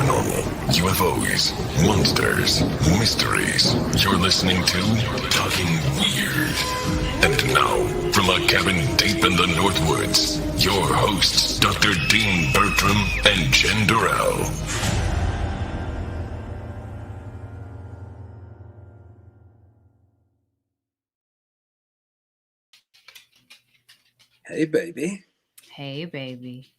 paranormal, UFOs, monsters, mysteries. You're listening to Talking Weird. And now, from a cabin deep in the Northwoods, your hosts, Dr. Dean Bertram and Jenn Durrell. Hey, baby. Hey, baby.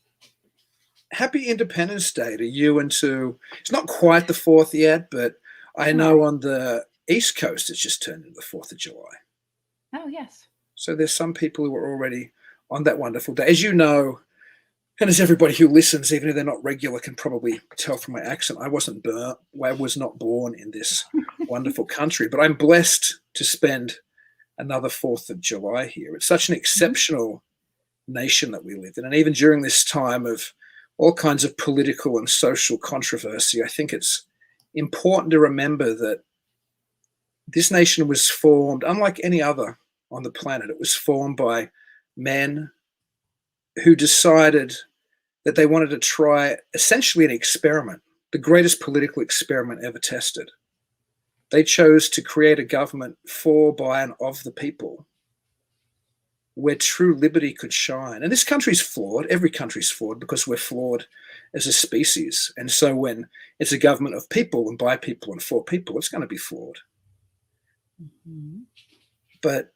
Happy Independence Day to you and to, it's not quite the 4th yet, but I know on the East Coast it's just turned into the 4th of July. Oh, yes. So there's some people who are already on that wonderful day. As you know, and as everybody who listens, even if they're not regular, can probably tell from my accent, I was not born in this wonderful country, but I'm blessed to spend another 4th of July here. It's such an exceptional nation that we live in. And even during this time of all kinds of political and social controversy, I think it's important to remember that this nation was formed, unlike any other on the planet, it was formed by men who decided that they wanted to try essentially an experiment, the greatest political experiment ever tested. They chose to create a government for, by, and of the people, where true liberty could shine. And this country's flawed. Every country's flawed because we're flawed as a species. And so when it's a government of people and by people and for people, it's going to be flawed. Mm-hmm. But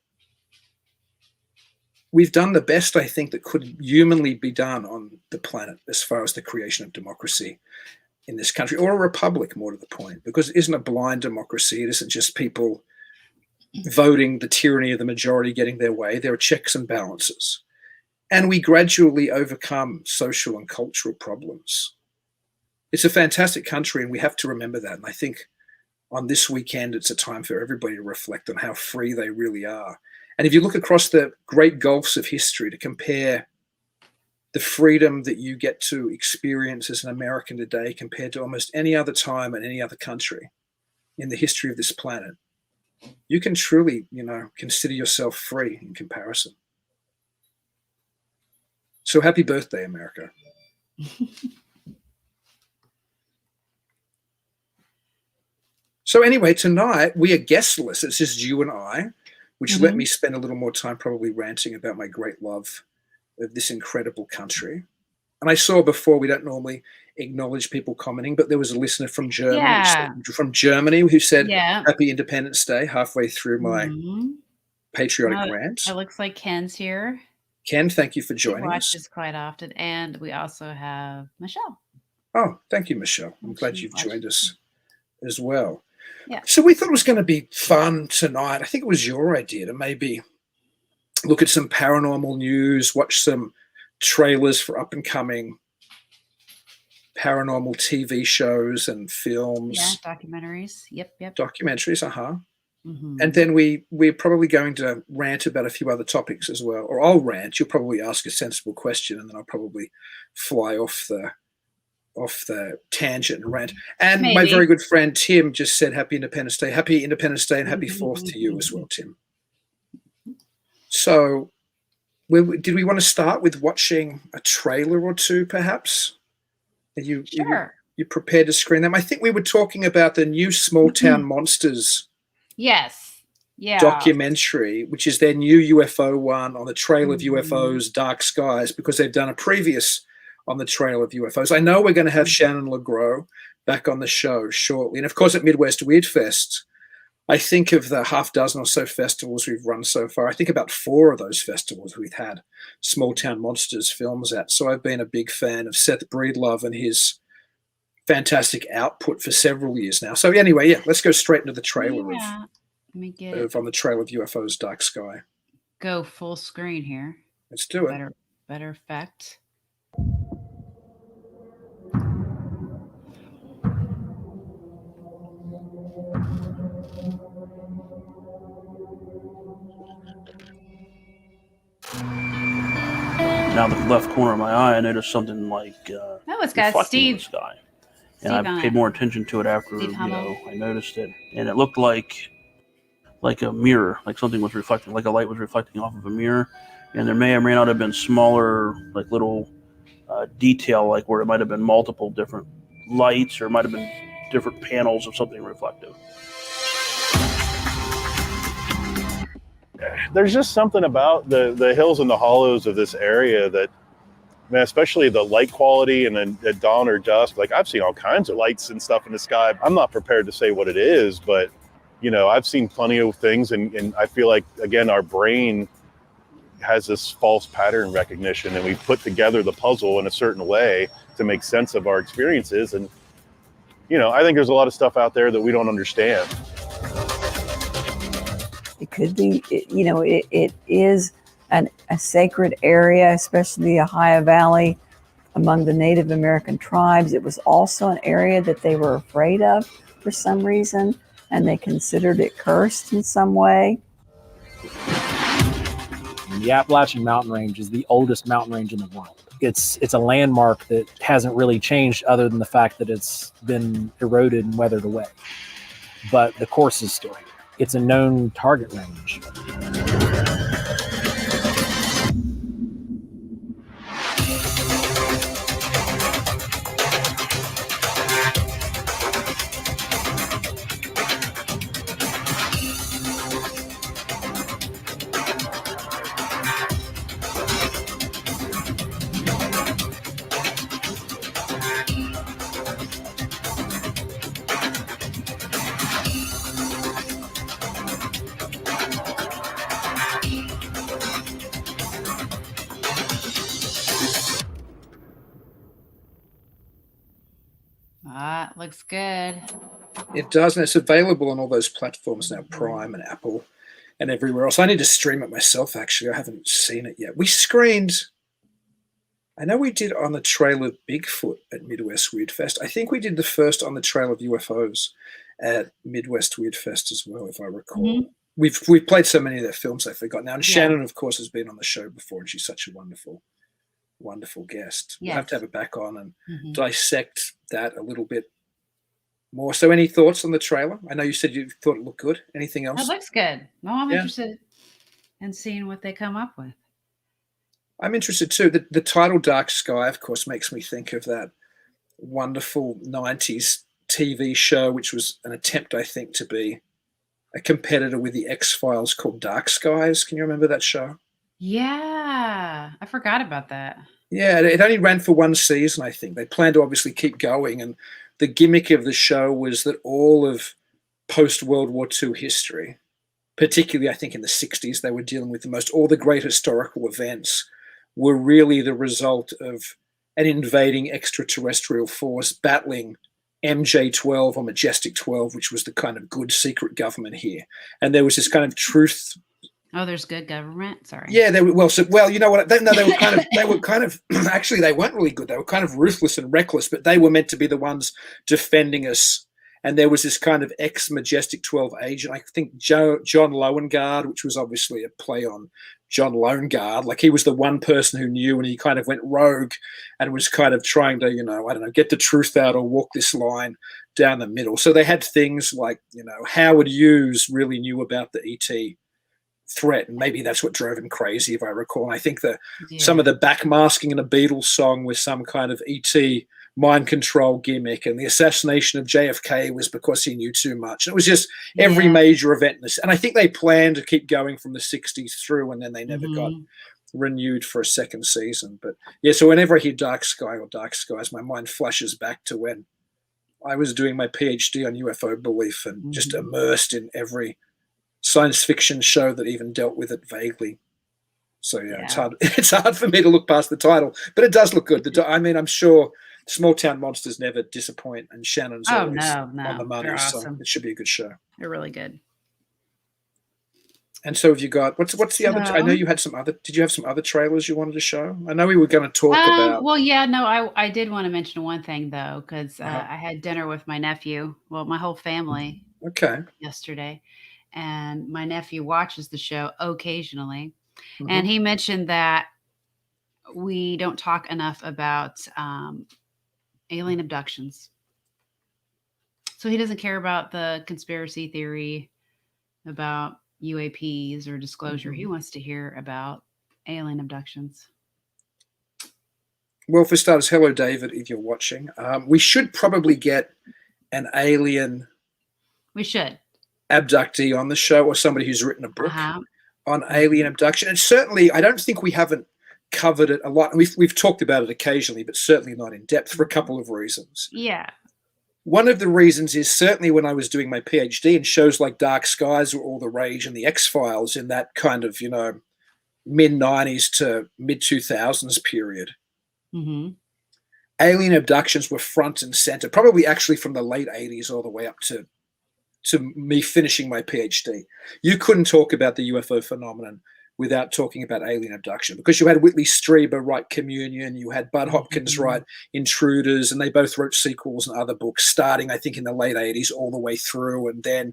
we've done the best, I think, that could humanly be done on the planet as far as the creation of democracy in this country, or a republic, more to the point, because it isn't a blind democracy. It isn't just people voting, the tyranny of the majority getting their way. There are checks and balances. And we gradually overcome social and cultural problems. It's a fantastic country, and we have to remember that. And I think on this weekend, it's a time for everybody to reflect on how free they really are. And if you look across the great gulfs of history to compare the freedom that you get to experience as an American today compared to almost any other time in any other country in the history of this planet, you can truly, consider yourself free in comparison. So happy birthday, America. So anyway, tonight we are guestless. It's just you and I, which let me spend a little more time probably ranting about my great love of this incredible country. And I saw before, we don't normally acknowledge people commenting, but there was a listener from Germany who said, Happy Independence Day, halfway through my patriotic rant. It looks like Ken's here. Ken, thank you for joining us. He watches quite often. And we also have Michelle. Oh, thank you, Michelle. I'm glad you've joined us as well. Yeah. So we thought it was going to be fun tonight. I think it was your idea to maybe look at some paranormal news, watch some trailers for up-and-coming paranormal TV shows and films. Yeah, documentaries. Yep. Documentaries, And then we're probably going to rant about a few other topics as well. Or I'll rant. You'll probably ask a sensible question, and then I'll probably fly off the tangent and rant. And my very good friend Tim just said Happy Independence Day. Happy Independence Day and happy 4th to you as well, Tim. So did we want to start with watching a trailer or two, perhaps? Sure. You prepared to screen them? I think we were talking about the new Small Town Monsters documentary, which is their new UFO one on the trail of UFOs, Dark Skies, because they've done a previous on the trail of UFOs. I know we're going to have Shannon LeGros back on the show shortly. And of course at Midwest Weird Fest, I think of the half dozen or so festivals we've run so far, I think about 4 of those festivals we've had Small Town Monsters films at. So I've been a big fan of Seth Breedlove and his fantastic output for several years now. So anyway, let's go straight into the trailer of On the Trail of UFOs, Dark Sky. Go full screen here. Let's do it. Better effect. Now the left corner of my eye, I noticed something like it's got Steve. The sky. And I paid more attention to it after I noticed it, and it looked like a mirror, like something was reflecting, like a light was reflecting off of a mirror, and there may or may not have been smaller, like little detail, like where it might have been multiple different lights, or it might have been different panels of something reflective. There's just something about the hills and the hollows of this area that, man, especially the light quality, and then at dawn or dusk, like I've seen all kinds of lights and stuff in the sky. I'm not prepared to say what it is, but I've seen plenty of things, and I feel like, again, our brain has this false pattern recognition, and we put together the puzzle in a certain way to make sense of our experiences. And I think there's a lot of stuff out there that we don't understand. It could be, it is a sacred area, especially the Ohio Valley, among the Native American tribes. It was also an area that they were afraid of for some reason, and they considered it cursed in some way. The Appalachian Mountain Range is the oldest mountain range in the world. It's a landmark that hasn't really changed, other than the fact that it's been eroded and weathered away. But the course is still here. It's a known target range. Looks good. It does, and it's available on all those platforms now, Prime and Apple and everywhere else. I need to stream it myself, actually. I haven't seen it yet. We screened, I know we did on the trail of Bigfoot at Midwest Weird Fest. I think we did the first on the trail of UFOs at Midwest Weird Fest as well, if I recall. Mm-hmm. We've played so many of their films I forgot now. And Shannon, of course, has been on the show before, and she's such a wonderful guest. Yes. We'll have to have her back on and dissect that a little bit more. So any thoughts on the trailer? I know you said you thought it looked good. Anything else? It looks good. No, I'm interested in seeing what they come up with. I'm interested too. The title Dark Sky, of course, makes me think of that wonderful 90s TV show, which was an attempt, I think, to be a competitor with the X-Files, called Dark Skies. Can you remember that show? Yeah, I forgot about that. Yeah, it only ran for one season, I think. They planned to obviously keep going, and the gimmick of the show was that all of post-World War II history, particularly I think in the 60s, they were dealing with all the great historical events were really the result of an invading extraterrestrial force battling MJ-12 or Majestic 12, which was the kind of good secret government here. And there was this kind of truth. Oh, there's good government. Sorry. Yeah, they were you know what? They were kind of actually they weren't really good. They were kind of ruthless and reckless, but they were meant to be the ones defending us. And there was this kind of ex-Majestic 12 agent, I think John Lowengaard, which was obviously a play on John Loneguard. Like, he was the one person who knew, and he kind of went rogue and was kind of trying to, get the truth out or walk this line down the middle. So they had things like, Howard Hughes really knew about the ET threat, and maybe that's what drove him crazy, if I recall. And I think that some of the backmasking in a Beatles song was some kind of ET mind control gimmick, and the assassination of JFK was because he knew too much. And it was just every major event in this. And I think they planned to keep going from the 60s through, and then they never got renewed for a second season. But so whenever I hear Dark Sky or Dark Skies, my mind flashes back to when I was doing my PhD on UFO belief and just immersed in every science fiction show that even dealt with it vaguely. So it's hard for me to look past the title, but it does look good. I'm sure Small Town Monsters never disappoint, and Shannon's always on the money. They're awesome. So it should be a good show. They're really good. And so have you got what's the other? I know you had some other. Did you have some other trailers you wanted to show? I know we were going to talk about. Well, yeah, no, I did want to mention one thing though, because I had dinner with my nephew. Well, my whole family. Yesterday, and my nephew watches the show occasionally, and he mentioned that we don't talk enough about alien abductions. So he doesn't care about the conspiracy theory about UAPs or disclosure. He wants to hear about alien abductions. Well, for starters, hello, David, if you're watching. We should probably get an alien abductee on the show, or somebody who's written a book on alien abduction. And certainly, I don't think we haven't covered it a lot. We've talked about it occasionally, but certainly not in depth for a couple of reasons. Yeah. One of the reasons is certainly when I was doing my PhD, and shows like Dark Skies were all the rage, and the X-Files in that kind of, mid-90s to mid-2000s period. Mm-hmm. Alien abductions were front and center, probably actually from the late 80s all the way up to me finishing my PhD. You couldn't talk about the UFO phenomenon without talking about alien abduction, because you had Whitley Strieber write Communion, you had Bud Hopkins write Intruders, and they both wrote sequels and other books starting, I think, in the late 80s all the way through. And then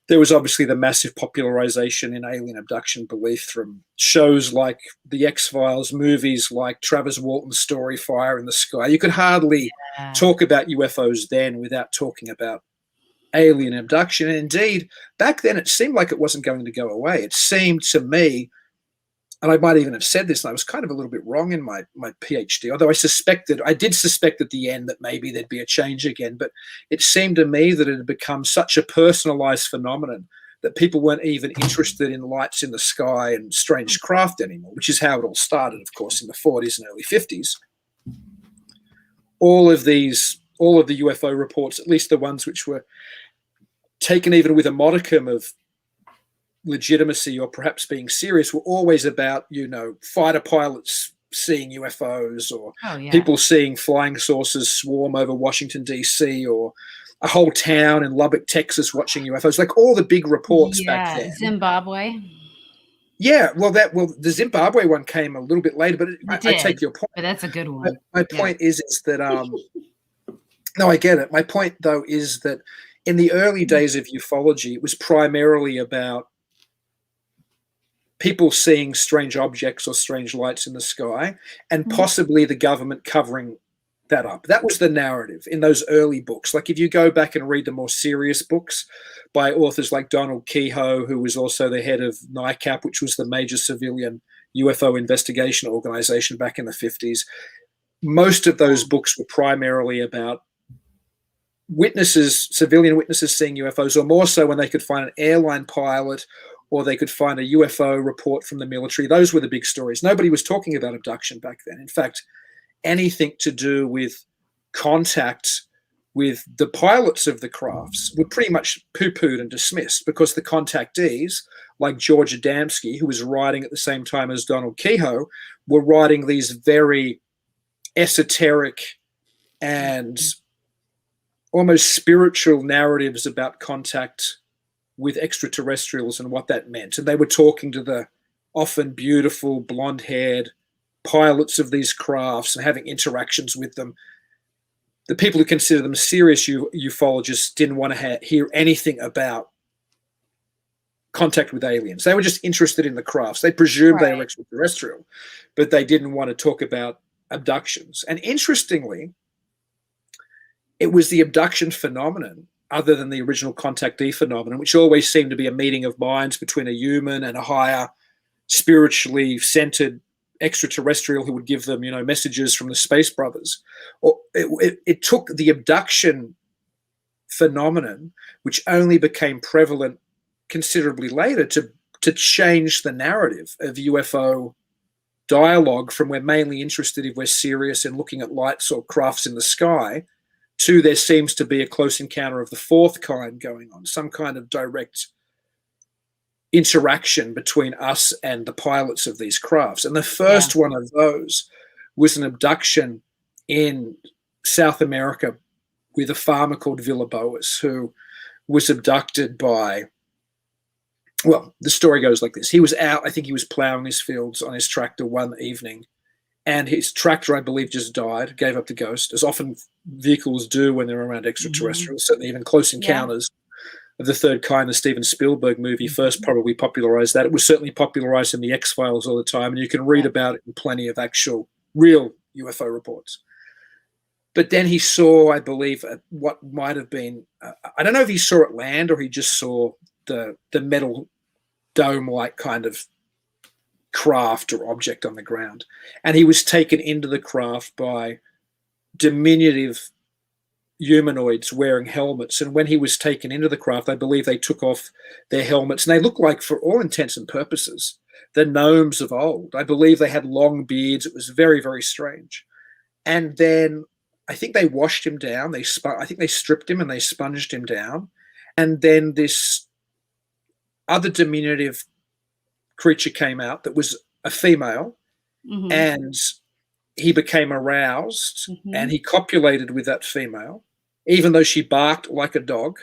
there was obviously the massive popularization in alien abduction belief from shows like The X-Files, movies like Travis Walton's story Fire in the Sky. You could hardly talk about UFOs then without talking about alien abduction. And indeed, back then it seemed like it wasn't going to go away. It seemed to me, and I might even have said this, and I was kind of a little bit wrong in my PhD, although I did suspect at the end that maybe there'd be a change again, but it seemed to me that it had become such a personalized phenomenon that people weren't even interested in lights in the sky and strange craft anymore, which is how it all started, of course, in the 40s and early 50s. All of the UFO reports, at least the ones which were taken even with a modicum of legitimacy or perhaps being serious, were always about, fighter pilots seeing UFOs, or people seeing flying saucers swarm over Washington, D.C., or a whole town in Lubbock, Texas watching UFOs, like all the big reports back then. Zimbabwe. Yeah, the Zimbabwe one came a little bit later, but I take your point. But that's a good one. My point is that, no, I get it. My point, though, is that in the early days of ufology, it was primarily about people seeing strange objects or strange lights in the sky, and possibly the government covering that up. That was the narrative in those early books. Like if you go back and read the more serious books by authors like Donald Kehoe, who was also the head of NICAP, which was the major civilian UFO investigation organization back in the 50s, most of those books were primarily about civilian witnesses seeing UFOs, or more so when they could find an airline pilot or they could find a UFO report from the military. Those were the big stories. Nobody was talking about abduction back then. In fact, anything to do with contact with the pilots of the crafts were pretty much poo-pooed and dismissed, because the contactees, like George Adamski, who was writing at the same time as Donald Kehoe, were writing these very esoteric and almost spiritual narratives about contact with extraterrestrials and what that meant. And they were talking to the often beautiful, blonde-haired pilots of these crafts and having interactions with them. The people who consider them serious ufologists didn't want to hear anything about contact with aliens. They were just interested in the crafts. They presumed they were extraterrestrial, but they didn't want to talk about abductions. And interestingly, it was the abduction phenomenon, other than the original contactee phenomenon, which always seemed to be a meeting of minds between a human and a higher spiritually centered extraterrestrial who would give them, messages from the Space Brothers. Or it took the abduction phenomenon, which only became prevalent considerably later, to change the narrative of UFO dialogue from we're mainly interested if we're serious in looking at lights or crafts in the sky, to there seems to be a close encounter of the fourth kind going on, some kind of direct interaction between us and the pilots of these crafts. And the first one of those was an abduction in South America with a farmer called Villalobos, who was abducted by, well, the story goes like this. He was out, I think he was plowing his fields on his tractor one evening, and his tractor, I believe, just died, gave up the ghost, as often vehicles do when they're around extraterrestrials, certainly even Close Encounters of the Third Kind, the Steven Spielberg movie, first probably popularized that. It was certainly popularized in the X-Files all the time, and you can read about it in plenty of actual real UFO reports. But then he saw, I believe, what might have been, I don't know if he saw it land or he just saw the metal dome-like kind of craft or object on the ground. And he was taken into the craft by diminutive humanoids wearing helmets. And when he was taken into the craft, I believe they took off their helmets, and they looked like, for all intents and purposes, the gnomes of old. I believe they had long beards. It was very, very strange. And then I think they washed him down. I think they stripped him and they sponged him down. And then this other diminutive creature came out that was a female, and he became aroused, and he copulated with that female, even though she barked like a dog.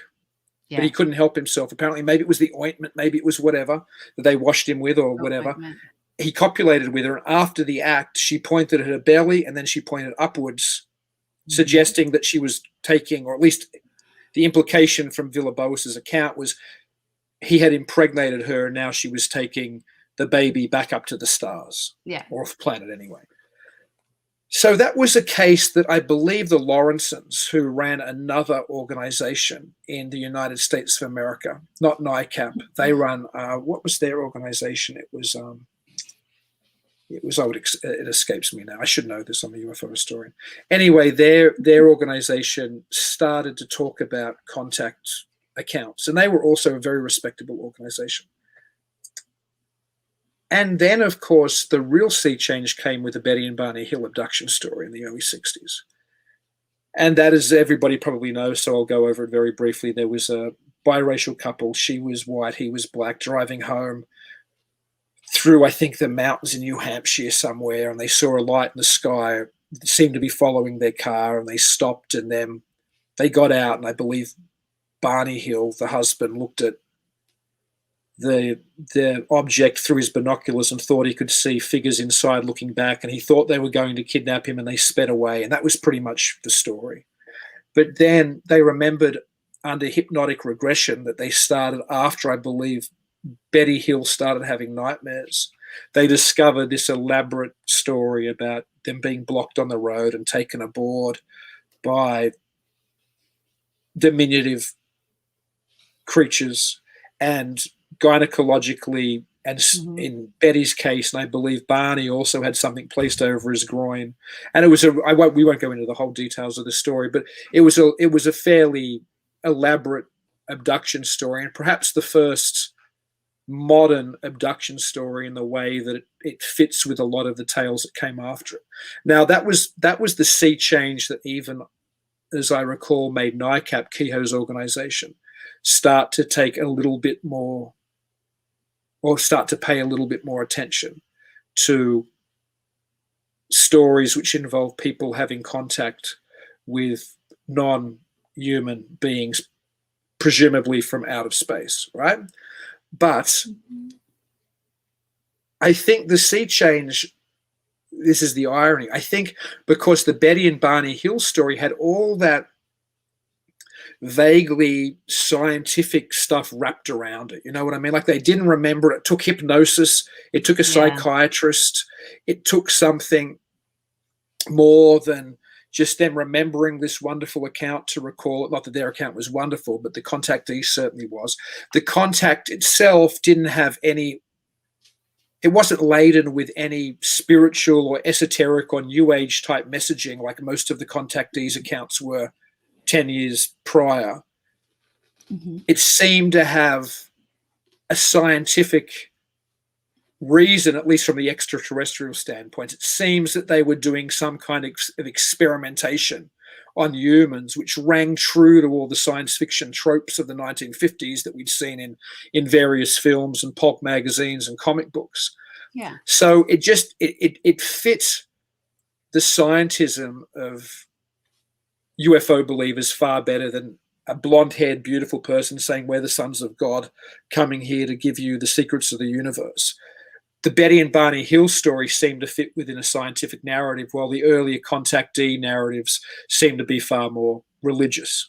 Yeah. But he couldn't help himself. Apparently, maybe it was the ointment, maybe it was whatever that they washed him with or whatever. Ointment. He copulated with her, and after the act, she pointed at her belly, and then she pointed upwards, suggesting that she was taking, or at least the implication from Villalobos's account was he had impregnated her, and now she was taking the baby back up to the stars, or off planet anyway. So that was a case that I believe the Lawrensons, who ran another organization in the United States of America, not NICAP, they run, what was their organization? It escapes me now. I should know this. I'm a UFO historian. Anyway, their organization started to talk about contact accounts, and they were also a very respectable organization. And then, of course, the real sea change came with the Betty and Barney Hill abduction story in the early 60s. And that, as everybody probably knows, so I'll go over it very briefly. There was a biracial couple. She was white, he was black, driving home through, I think, the mountains in New Hampshire somewhere, and they saw a light in the sky. It seemed to be following their car, and they stopped, and then they got out, and I believe Barney Hill, the husband, looked at the object through his binoculars and thought he could see figures inside looking back, and he thought they were going to kidnap him, and they sped away, and that was pretty much the story. But then they remembered under hypnotic regression that they started after, I believe, Betty Hill started having nightmares. They discovered this elaborate story about them being blocked on the road and taken aboard by diminutive creatures, and gynecologically, and in Betty's case, and I believe Barney also had something placed over his groin. And it was we won't go into the whole details of the story, but it was a fairly elaborate abduction story, and perhaps the first modern abduction story in the way that it fits with a lot of the tales that came after it. Now, that was the sea change that, even as I recall, made NICAP, Kehoe's organization, start to take a little bit more, or start to pay a little bit more attention to stories which involve people having contact with non-human beings, presumably from out of space, right? But I think the sea change, this is the irony, I think because the Betty and Barney Hill story had all that vaguely scientific stuff wrapped around it. You know what I mean? Like, they didn't remember it. It took hypnosis. It took a psychiatrist. It took something more than just them remembering this wonderful account to recall it. Not that their account was wonderful, but the contactee certainly was. The contact itself didn't have any, it wasn't laden with any spiritual or esoteric or new age type messaging like most of the contactees' accounts were 10 years prior. It seemed to have a scientific reason, at least from the extraterrestrial standpoint. It seems that they were doing some kind of experimentation on humans, which rang true to all the science fiction tropes of the 1950s that we'd seen in various films and pulp magazines and comic books. Yeah. So it fits the scientism of UFO believers far better than a blonde-haired, beautiful person saying, "We're the sons of God, coming here to give you the secrets of the universe." The Betty and Barney Hill story seemed to fit within a scientific narrative, while the earlier contactee narratives seemed to be far more religious.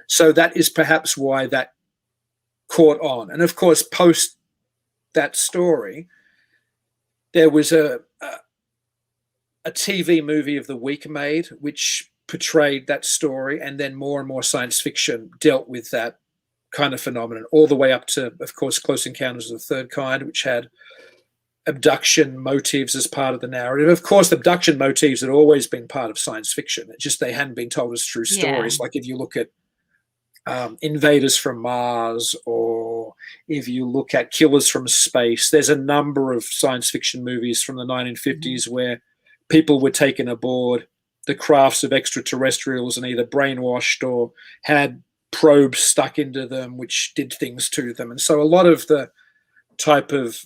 So that is perhaps why that caught on. And of course, post that story, there was a TV movie of the week made, which portrayed that story, and then more and more science fiction dealt with that kind of phenomenon, all the way up to, of course, Close Encounters of the Third Kind, which had abduction motifs as part of the narrative. Of course, abduction motifs had always been part of science fiction. It's just they hadn't been told as true stories. Like if you look at Invaders from Mars, or if you look at Killers from Space, there's a number of science fiction movies from the 1950s where people were taken aboard the crafts of extraterrestrials and either brainwashed or had probes stuck into them which did things to them. And so a lot of the type of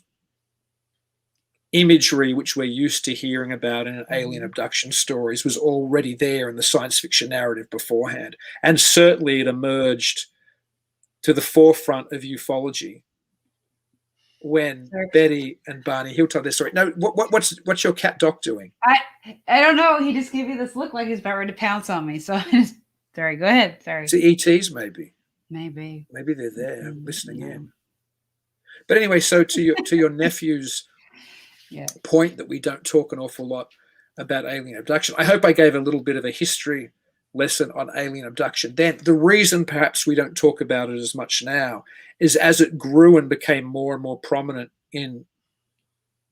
imagery which we're used to hearing about in alien abduction stories was already there in the science fiction narrative beforehand. And certainly it emerged to the forefront of ufology when Betty and Barney, he'll tell their story. No, what's your cat Doc doing? I don't know. He just gave me this look like he's about ready to pounce on me. So sorry, go ahead. Sorry. It's the ETs, maybe. Maybe they're there listening in. But anyway, so to your nephew's point that we don't talk an awful lot about alien abduction. I hope I gave a little bit of a history lesson on alien abduction. Then the reason perhaps we don't talk about it as much now is as it grew and became more and more prominent in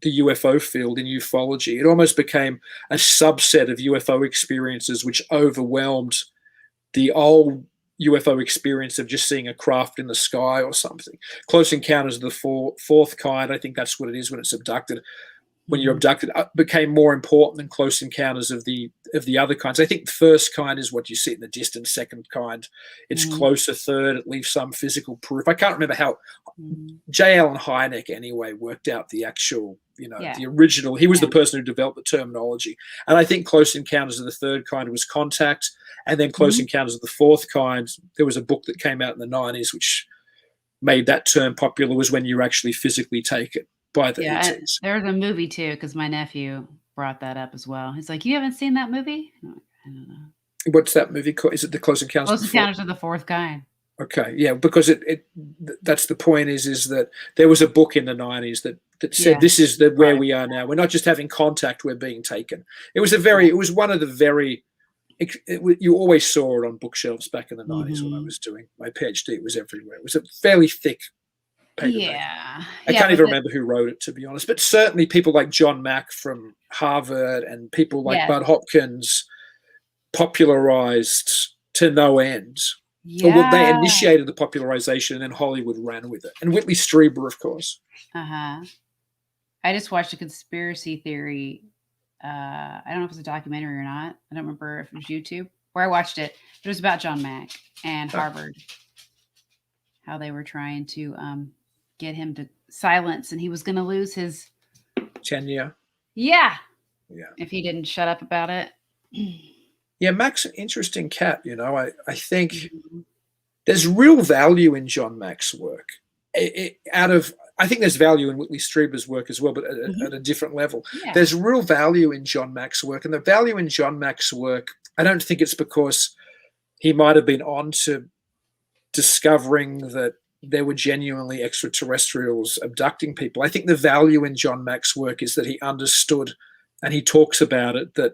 the UFO field, in ufology, it almost became a subset of UFO experiences which overwhelmed the old UFO experience of just seeing a craft in the sky or something. Close Encounters of the Fourth Kind, I think that's what it is when it's abducted. When you're abducted, became more important than Close Encounters of the other kinds. I think the first kind is what you see in the distance. Second kind, it's closer. Third, it leaves some physical proof. I can't remember how J. Allen Hynek anyway worked out the actual, the original. He was the person who developed the terminology. And I think Close Encounters of the Third Kind was contact. And then Close Encounters of the Fourth Kind, there was a book that came out in the 90s which made that term popular, was when you actually physically take it by the ETs. There's a movie too, because my nephew brought that up as well. He's like, "You haven't seen that movie?" I don't know. What's that movie called? Is it the Close Encounters? Close Encounters of the Fourth Kind. Okay, yeah, because that's the point is that there was a book in the 90s that said this is where we are now. We're not just having contact; we're being taken. It was one of the very. You always saw it on bookshelves back in the 90s when I was doing my PhD. It was everywhere. It was a fairly thick paper. Yeah. I can't even remember who wrote it, to be honest. But certainly people like John Mack from Harvard and people like Bud Hopkins popularized to no end. Yeah. Well, they initiated the popularization and then Hollywood ran with it. And Whitley Strieber, of course. I just watched a conspiracy theory. I don't know if it's a documentary or not. I don't remember if it was YouTube where I watched it. It was about John Mack and Harvard, how they were trying to get him to silence, and he was going to lose his tenure. Yeah. If he didn't shut up about it. Yeah, Mack's an interesting cat. I think there's real value in John Mack's work. I think there's value in Whitley Strieber's work as well, but at a different level. Yeah. There's real value in John Mack's work. And the value in John Mack's work, I don't think it's because he might have been on to discovering that there were genuinely extraterrestrials abducting people. I think the value in John Mack's work is that he understood, and he talks about it, that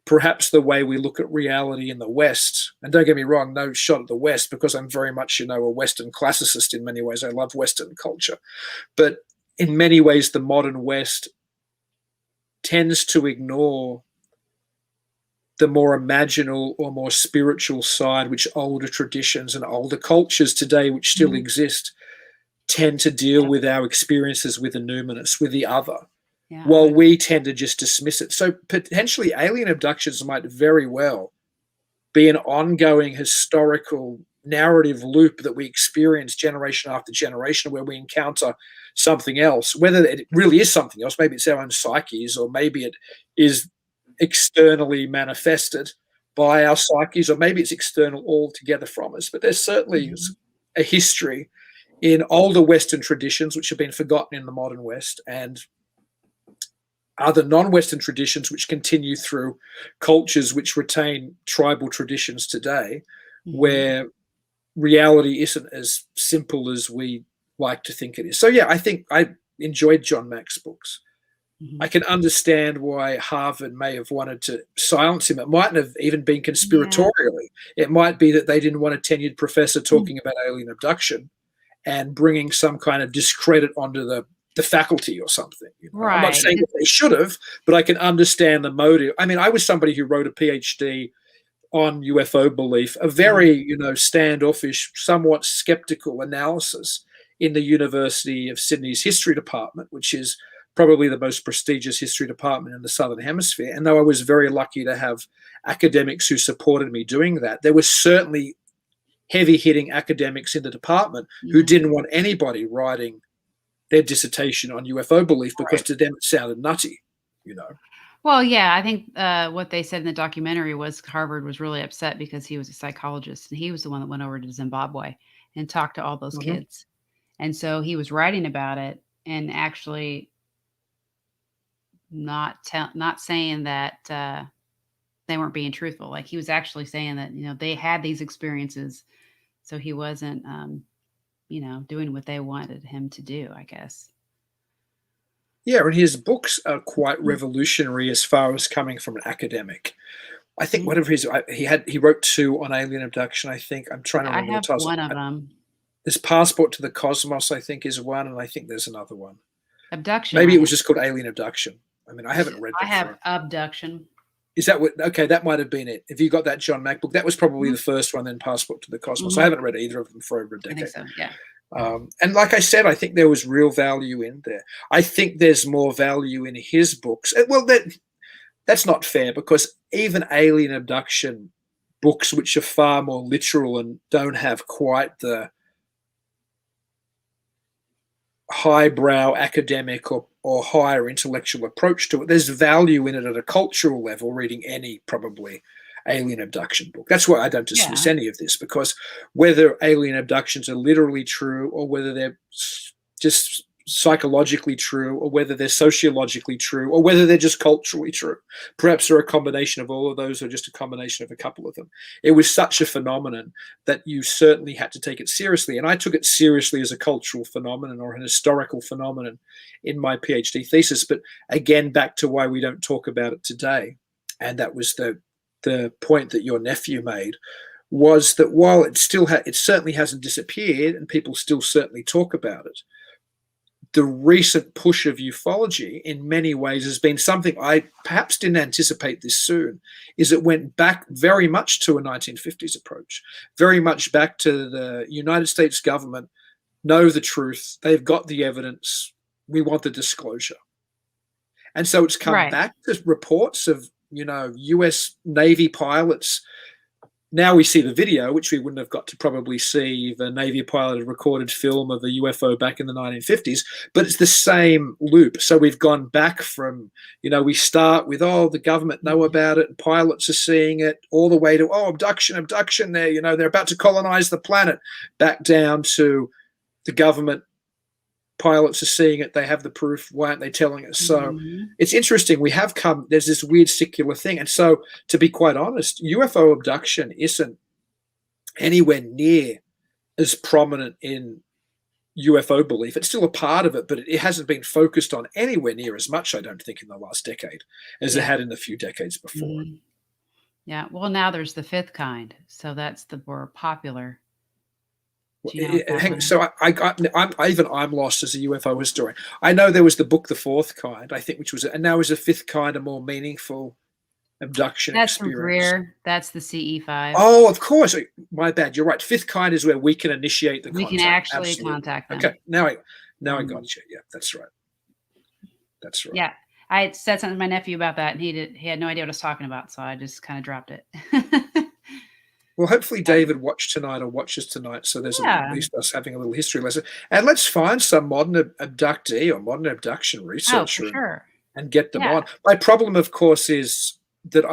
perhaps the way we look at reality in the West, and don't get me wrong, no shot at the West, because I'm very much, a Western classicist in many ways. I love Western culture. But in many ways, the modern West tends to ignore the more imaginal or more spiritual side, which older traditions and older cultures today, which still exist, tend to deal with our experiences with the numinous, with the other. Yeah. Well, we tend to just dismiss it. So potentially alien abductions might very well be an ongoing historical narrative loop that we experience generation after generation, where we encounter something else, whether it really is something else, maybe it's our own psyches, or maybe it is externally manifested by our psyches, or maybe it's external altogether from us. But there's certainly a history in older Western traditions which have been forgotten in the modern West, and other non-Western traditions which continue through cultures which retain tribal traditions today, where reality isn't as simple as we like to think it is. So yeah, I think I enjoyed John Mack's books. I can understand why Harvard may have wanted to silence him. It mightn't have even been conspiratorially. It might be that they didn't want a tenured professor talking about alien abduction and bringing some kind of discredit onto the the faculty or something. You know? Right. I'm not saying that they should have, but I can understand the motive. I mean, I was somebody who wrote a PhD on UFO belief, a very, you know, standoffish, somewhat skeptical analysis in the University of Sydney's history department, which is probably the most prestigious history department in the Southern Hemisphere. And though I was very lucky to have academics who supported me doing that, there were certainly heavy-hitting academics in the department who didn't want anybody writing their dissertation on UFO belief because to them it sounded nutty, you know. Well, yeah, I think what they said in the documentary was Harvard was really upset because he was a psychologist and he was the one that went over to Zimbabwe and talked to all those kids. And so he was writing about it and actually not saying that they weren't being truthful. Like he was actually saying that, you know, they had these experiences. So he wasn't, you know, doing what they wanted him to do, I guess. Yeah, and his books are quite revolutionary as far as coming from an academic. I think whatever he wrote 2 on alien abduction. I think I'm trying to remember the titles. One of them. There's Passport to the Cosmos, I think, is one, and I think there's another one. Abduction. Maybe it was just called Alien Abduction. I mean, I haven't read. I have Abduction. Is that what? Okay, that might have been it. If you got that John Mack book, that was probably the first one. Then Passport to the Cosmos. I haven't read either of them for over a decade. I think so. Yeah. And like I said, I think there was real value in there. I think there's more value in his books. Well, that's not fair because even alien abduction books, which are far more literal and don't have quite the highbrow academic or higher intellectual approach to it, there's value in it at a cultural level, reading any probably alien abduction book. That's why I don't dismiss any of this, because whether alien abductions are literally true or whether they're just psychologically true or whether they're sociologically true or whether they're just culturally true, perhaps they're a combination of all of those or just a combination of a couple of them. It was such a phenomenon that you certainly had to take it seriously. And I took it seriously as a cultural phenomenon or an historical phenomenon in my PhD thesis. But again, back to why we don't talk about it today. And that was the point that your nephew made, was that while it certainly hasn't disappeared and people still certainly talk about it, the recent push of ufology in many ways has been something I perhaps didn't anticipate this soon, is it went back very much to a 1950s approach, very much back to the United States government, know the truth, they've got the evidence, we want the disclosure. And so it's come back to reports of, US Navy pilots. Now we see the video, which we wouldn't have got to probably see if a Navy pilot had recorded film of a UFO back in the 1950s, but it's the same loop. So we've gone back from, we start with, the government know about it and pilots are seeing it, all the way to, abduction there, they're about to colonize the planet, back down to the government. Pilots are seeing it. They have the proof. Why aren't they telling us? So it's interesting. There's this weird secular thing. And so, to be quite honest, UFO abduction isn't anywhere near as prominent in UFO belief. It's still a part of it, but it hasn't been focused on anywhere near as much, I don't think, in the last decade as it had in the few decades before. Yeah. Well, now there's the 5th kind. So that's the more popular. So I'm lost as a UFO historian. I know there was the book, The 4th Kind, I think, and now is the 5th kind a more meaningful abduction That's experience? From Greer. That's the CE5. Oh, of course. My bad. You're right. 5th kind is where we can initiate the contact. We can actually contact them. Okay. Now I got you. Yeah, that's right. That's right. Yeah. I said something to my nephew about that, and he had no idea what I was talking about, so I just kind of dropped it. Well, hopefully David watches tonight, so there's at least us having a little history lesson. And let's find some modern abductee or modern abduction researcher and get them on. My problem, of course, is that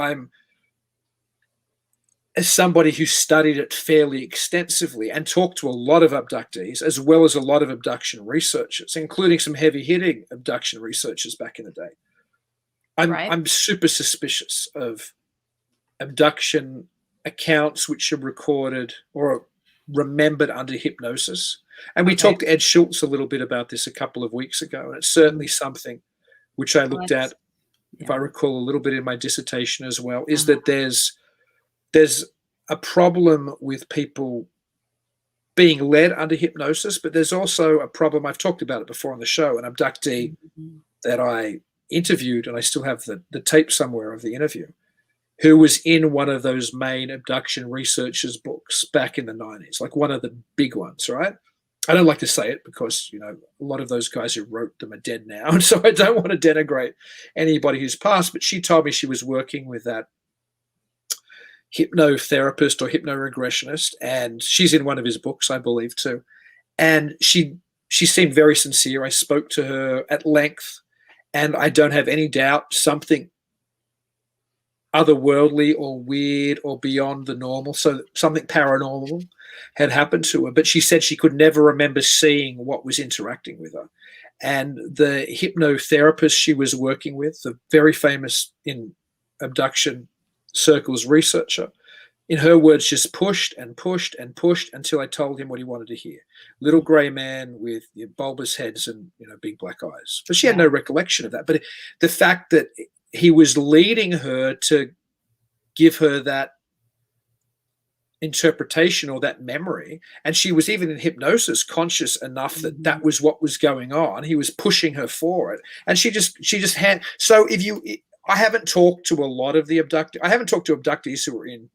as somebody who studied it fairly extensively and talked to a lot of abductees, as well as a lot of abduction researchers, including some heavy-hitting abduction researchers back in the day. I'm super suspicious of abduction accounts which are recorded or remembered under hypnosis. And we talked to Ed Schultz a little bit about this a couple of weeks ago, and it's certainly something which I looked at, if I recall, a little bit in my dissertation as well, is that there's a problem with people being led under hypnosis, but there's also a problem. I've talked about it before on the show, an abductee that I interviewed, and I still have the tape somewhere of the interview, who was in one of those main abduction researchers' books back in the 90s, like one of the big ones, right? I don't like to say it because, you know, a lot of those guys who wrote them are dead now, and so I don't want to denigrate anybody who's passed, but she told me she was working with that hypnotherapist or hypnoregressionist, and she's in one of his books, I believe, too. And she seemed very sincere. I spoke to her at length, and I don't have any doubt something otherworldly or weird or beyond the normal, so something paranormal had happened to her. But she said she could never remember seeing what was interacting with her. And the hypnotherapist she was working with, the very famous in abduction circles researcher, in her words, just pushed and pushed and pushed until I told him what he wanted to hear. Little grey man with bulbous heads and, you know, big black eyes. But she had no recollection of that. But the fact that he was leading her to give her that interpretation or that memory, and she was even in hypnosis conscious enough that that was what was going on. He was pushing her for it, and she just had. So I haven't talked to a lot of the abductees. I haven't talked to abductees who are in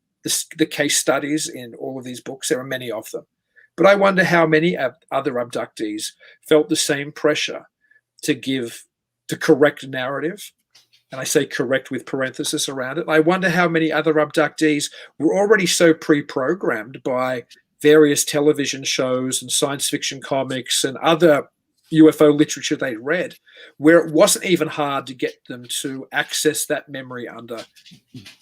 the case studies in all of these books. There are many of them, but I wonder how many other abductees felt the same pressure to give the correct narrative. And I say correct with parenthesis around it. I wonder how many other abductees were already so pre-programmed by various television shows and science fiction comics and other UFO literature they read, where it wasn't even hard to get them to access that memory under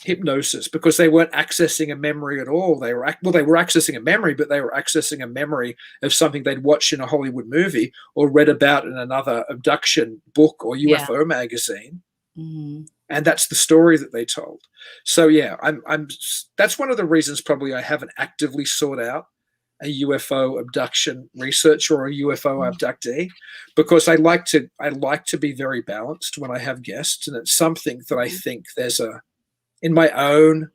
hypnosis, because they weren't accessing a memory at all. They were accessing a memory, but they were accessing a memory of something they'd watched in a Hollywood movie or read about in another abduction book or UFO magazine. Mm-hmm. And that's the story that they told. So yeah, that's one of the reasons probably I haven't actively sought out a UFO abduction researcher or a UFO abductee, because I like to be very balanced when I have guests, and it's something that I think in my own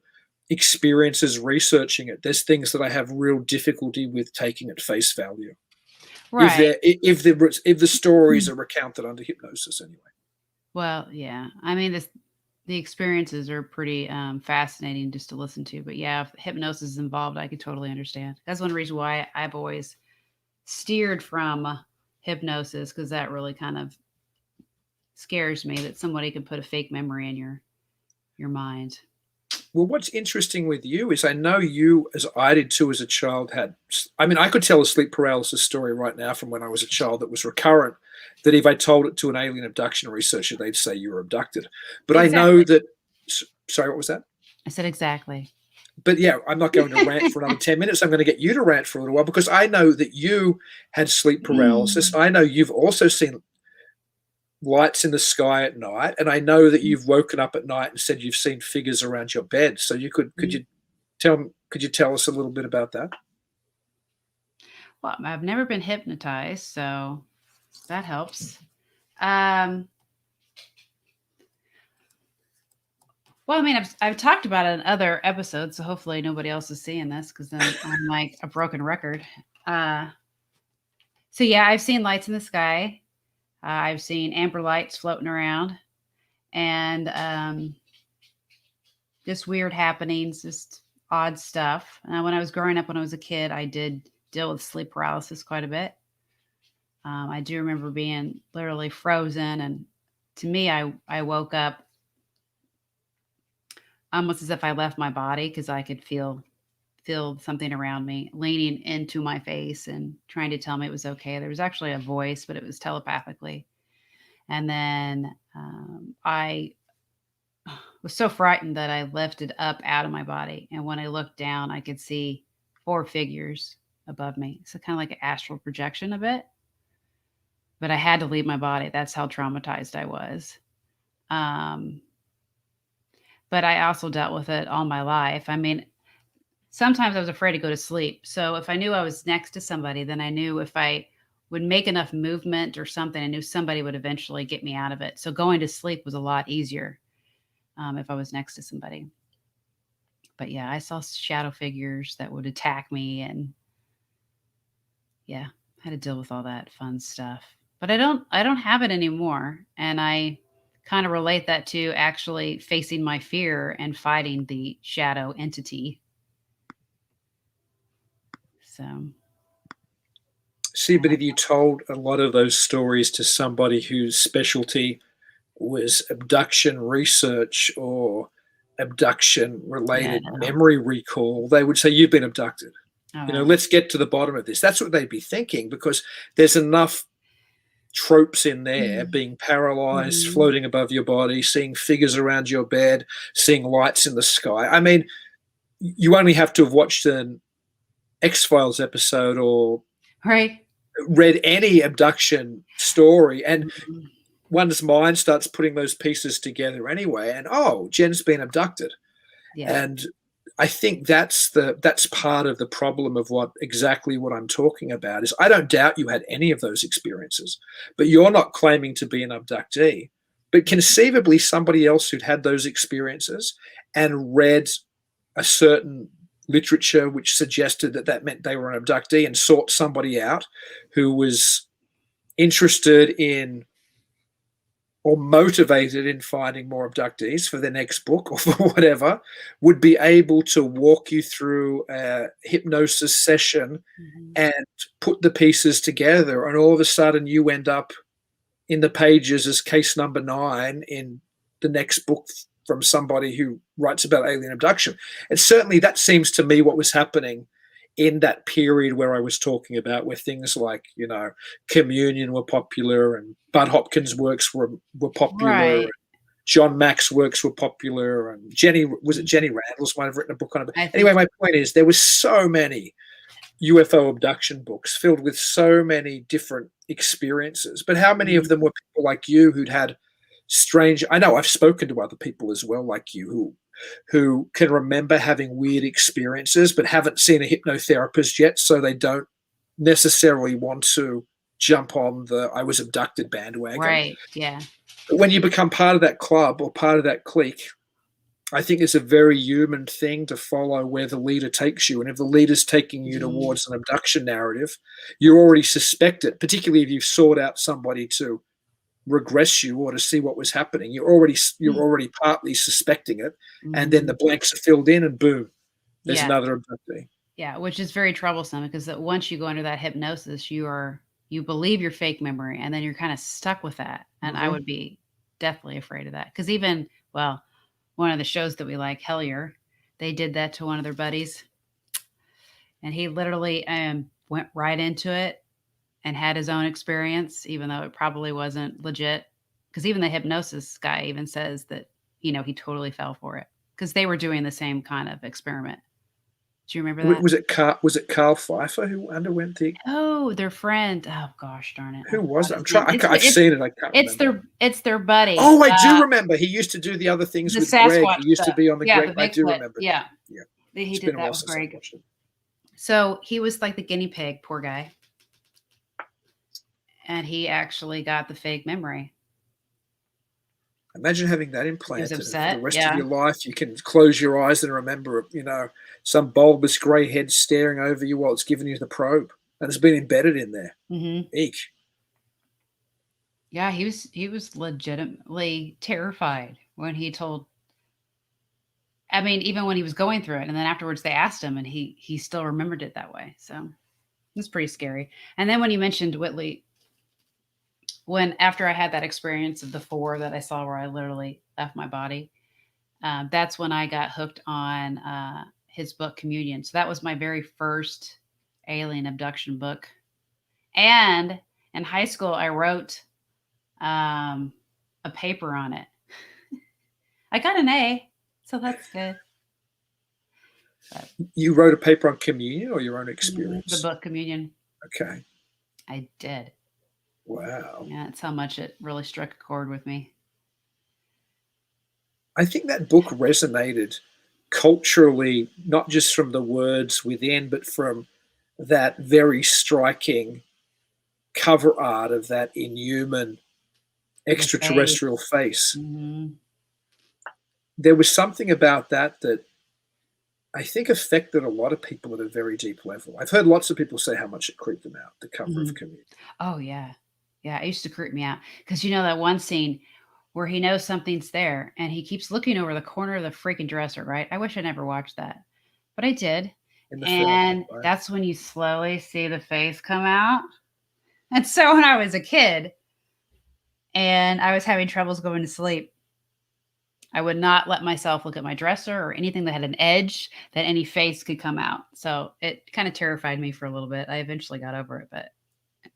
experiences researching it, there's things that I have real difficulty with taking at face value. Right. If the stories are recounted under hypnosis anyway. Well, yeah. I mean, the experiences are pretty fascinating just to listen to. But yeah, if hypnosis is involved, I could totally understand. That's one reason why I've always steered from hypnosis, because that really kind of scares me, that somebody could put a fake memory in your mind. Well, what's interesting with you is I know you, as I did too as a child, I could tell a sleep paralysis story right now from when I was a child that was recurrent, that if I told it to an alien abduction researcher, they'd say you were abducted. But exactly. I know that, sorry, what was that? I said exactly. But yeah, I'm not going to rant for another 10 minutes. I'm going to get you to rant for a little while, because I know that you had sleep paralysis. I know you've also seen lights in the sky at night, and I know that you've woken up at night and said you've seen figures around your bed. So could you tell us a little bit about that? Well, I've never been hypnotized, so that helps. Well, I mean, I've talked about it in other episodes, so hopefully nobody else is seeing this, because then I'm like a broken record. So yeah, I've seen lights in the sky. I've seen amber lights floating around, and just weird happenings, just odd stuff. When I was growing up, when I was a kid, I did deal with sleep paralysis quite a bit. I do remember being literally frozen, and to me, I woke up almost as if I left my body, because I could feel something around me leaning into my face and trying to tell me it was okay. There was actually a voice, but it was telepathically. And then I was so frightened that I lifted up out of my body. And when I looked down, I could see 4 figures above me. So kind of like an astral projection a bit. But I had to leave my body. That's how traumatized I was. But I also dealt with it all my life. I mean, sometimes I was afraid to go to sleep. So if I knew I was next to somebody, then I knew if I would make enough movement or something, I knew somebody would eventually get me out of it. So going to sleep was a lot easier if I was next to somebody. But yeah, I saw shadow figures that would attack me, and yeah, I had to deal with all that fun stuff. But I don't have it anymore. And I kind of relate that to actually facing my fear and fighting the shadow entity. So see, but if you told a lot of those stories to somebody whose specialty was abduction research or abduction related memory recall, they would say, you've been abducted. Let's get to the bottom of this. That's what they'd be thinking, because there's enough tropes in there, being paralyzed, floating above your body, seeing figures around your bed, seeing lights in the sky. I mean, you only have to have watched an X-Files episode or read any abduction story, and one's mind starts putting those pieces together anyway, and Jen's been abducted. And I think that's part of the problem of what I'm talking about. Is I don't doubt you had any of those experiences, but you're not claiming to be an abductee. But conceivably somebody else who'd had those experiences and read a certain literature which suggested that meant they were an abductee, and sought somebody out who was interested in or motivated in finding more abductees for their next book or for whatever, would be able to walk you through a hypnosis session and put the pieces together, and all of a sudden you end up in the pages as case number 9 in the next book from somebody who writes about alien abduction. And certainly that seems to me what was happening in that period where I was talking about, where things like, Communion were popular, and Bud Hopkins' works were popular, and John Mack's works were popular, and Jenny Randall's might have written a book on it. Anyway, my point is there were so many UFO abduction books filled with so many different experiences, but how many of them were people like you who'd had strange? I know I've spoken to other people as well like you who can remember having weird experiences but haven't seen a hypnotherapist yet, so they don't necessarily want to jump on the I was abducted bandwagon. Right, yeah. But when you become part of that club or part of that clique, I think it's a very human thing to follow where the leader takes you. And if the leader's taking you towards an abduction narrative, you already suspect it, particularly if you've sought out somebody to regress you or to see what was happening. You're already partly suspecting it, and then the blanks are filled in, and boom, there's another abductee. Yeah, which is very troublesome, because once you go under that hypnosis, you believe your fake memory, and then you're kind of stuck with that. And I would be deathly afraid of that, because even one of the shows that we like, Hellier, they did that to one of their buddies, and he literally went right into it and had his own experience, even though it probably wasn't legit. Because even the hypnosis guy even says that, he totally fell for it, because they were doing the same kind of experiment. Do you remember that? Was it Carl Pfeiffer who underwent the? Oh, their friend. Oh gosh, darn it! Who was it? I've seen it. I can't. It's their buddy. Oh, I do remember. He used to do the other things with Greg. He used to be on the Greg. I do remember. Yeah. He did that with Greg. So he was like the guinea pig, poor guy. And he actually got the fake memory. Imagine having that implanted. He was upset. For the rest of your life, you can close your eyes and remember, some bulbous grey head staring over you while it's giving you the probe, and it's been embedded in there. Eek. Yeah, he was legitimately terrified when he told. I mean, even when he was going through it, and then afterwards they asked him, and he still remembered it that way. So it's pretty scary. And then when you mentioned Whitley. After I had that experience of the 4 that I saw where I literally left my body, that's when I got hooked on his book Communion. So that was my very first alien abduction book. And in high school, I wrote a paper on it. I got an A, so that's good. But you wrote a paper on Communion or your own experience? The book Communion. Okay. I did. Wow. Yeah, that's how much it really struck a chord with me. I think that book resonated culturally, not just from the words within, but from that very striking cover art of that inhuman extraterrestrial face. There was something about that I think affected a lot of people at a very deep level. I've heard lots of people say how much it creeped them out, the cover of Communion. Oh, yeah. Yeah, it used to creep me out. Because you know that one scene where he knows something's there and he keeps looking over the corner of the freaking dresser, right? I wish I never watched that. But I did. And film, right? That's when you slowly see the face come out. And so when I was a kid and I was having troubles going to sleep, I would not let myself look at my dresser or anything that had an edge that any face could come out. So it kind of terrified me for a little bit. I eventually got over it, but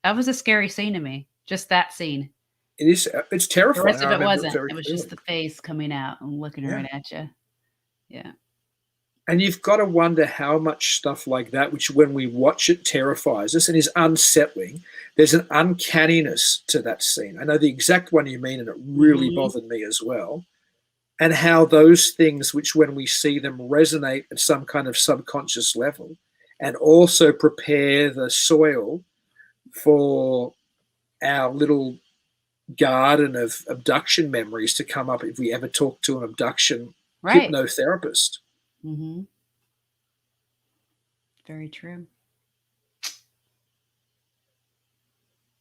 that was a scary scene to me. Just that scene. It is. It's terrifying. The rest of it wasn't. It was just the face coming out and looking right at you. Yeah. And you've got to wonder how much stuff like that, which when we watch it terrifies us and is unsettling, there's an uncanniness to that scene. I know the exact one you mean, and it really bothered me as well. And how those things, which when we see them resonate at some kind of subconscious level and also prepare the soil for our little garden of abduction memories to come up if we ever talk to an abduction hypnotherapist. Mm-hmm. Very true.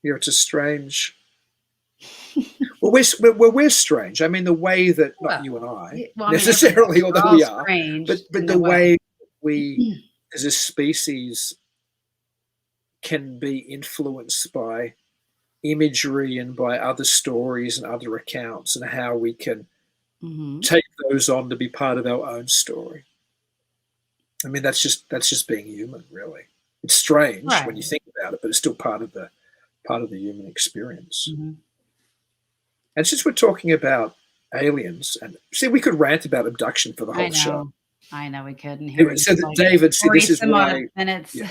Yeah, it's a strange... Well, we're strange. I mean, the way that not you and I necessarily, although we are, but the way we, as a species, can be influenced by imagery and by other stories and other accounts, and how we can take those on to be part of our own story. I mean, that's just being human, really. It's strange when you think about it, but it's still part of the human experience. And since we're talking about aliens, and see, we could rant about abduction for the whole show. I know we could. Anyway, so that David, see, this is why. Minutes. Yeah.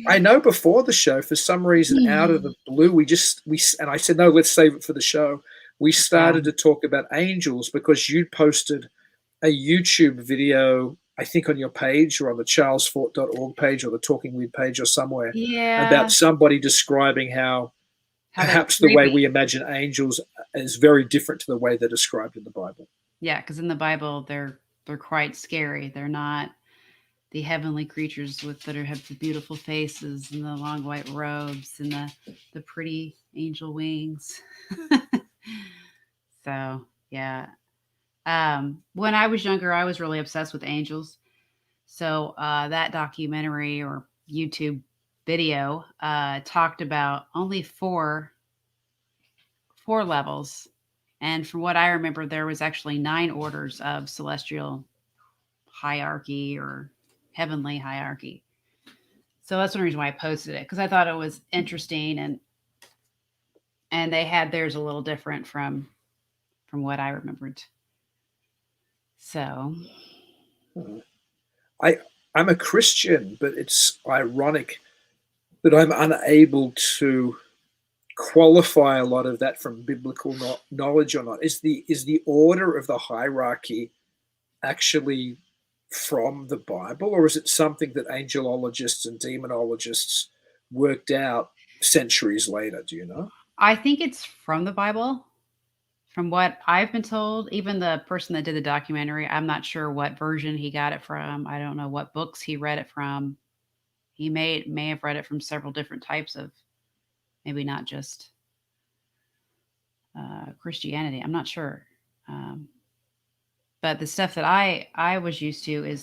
I know before the show, for some reason, out of the blue, we and I said, no, let's save it for the show. We started to talk about angels because you posted a YouTube video, I think on your page or on the charlesfort.org page or the Talking Weird page or somewhere, about somebody describing how perhaps the way we imagine angels is very different to the way they're described in the Bible. Yeah, because in the Bible, they're quite scary. They're not the heavenly creatures that have the beautiful faces and the long white robes and the pretty angel wings. So, yeah. When I was younger, I was really obsessed with angels. So that documentary or YouTube video talked about only four levels, and from what I remember, there was actually 9 orders of celestial hierarchy or heavenly hierarchy. So that's one reason why I posted it, because I thought it was interesting, and they had theirs a little different from what I remembered. So I'm a Christian, but it's ironic that I'm unable to qualify a lot of that from biblical knowledge or not. Is the order of the hierarchy actually from the Bible, or is it something that angelologists and demonologists worked out centuries later? Do you know? I think it's from the Bible. From what I've been told, even the person that did the documentary, I'm not sure what version he got it from. I don't know what books he read it from. He may have read it from several different types of, maybe not just Christianity. I'm not sure. But the stuff that I was used to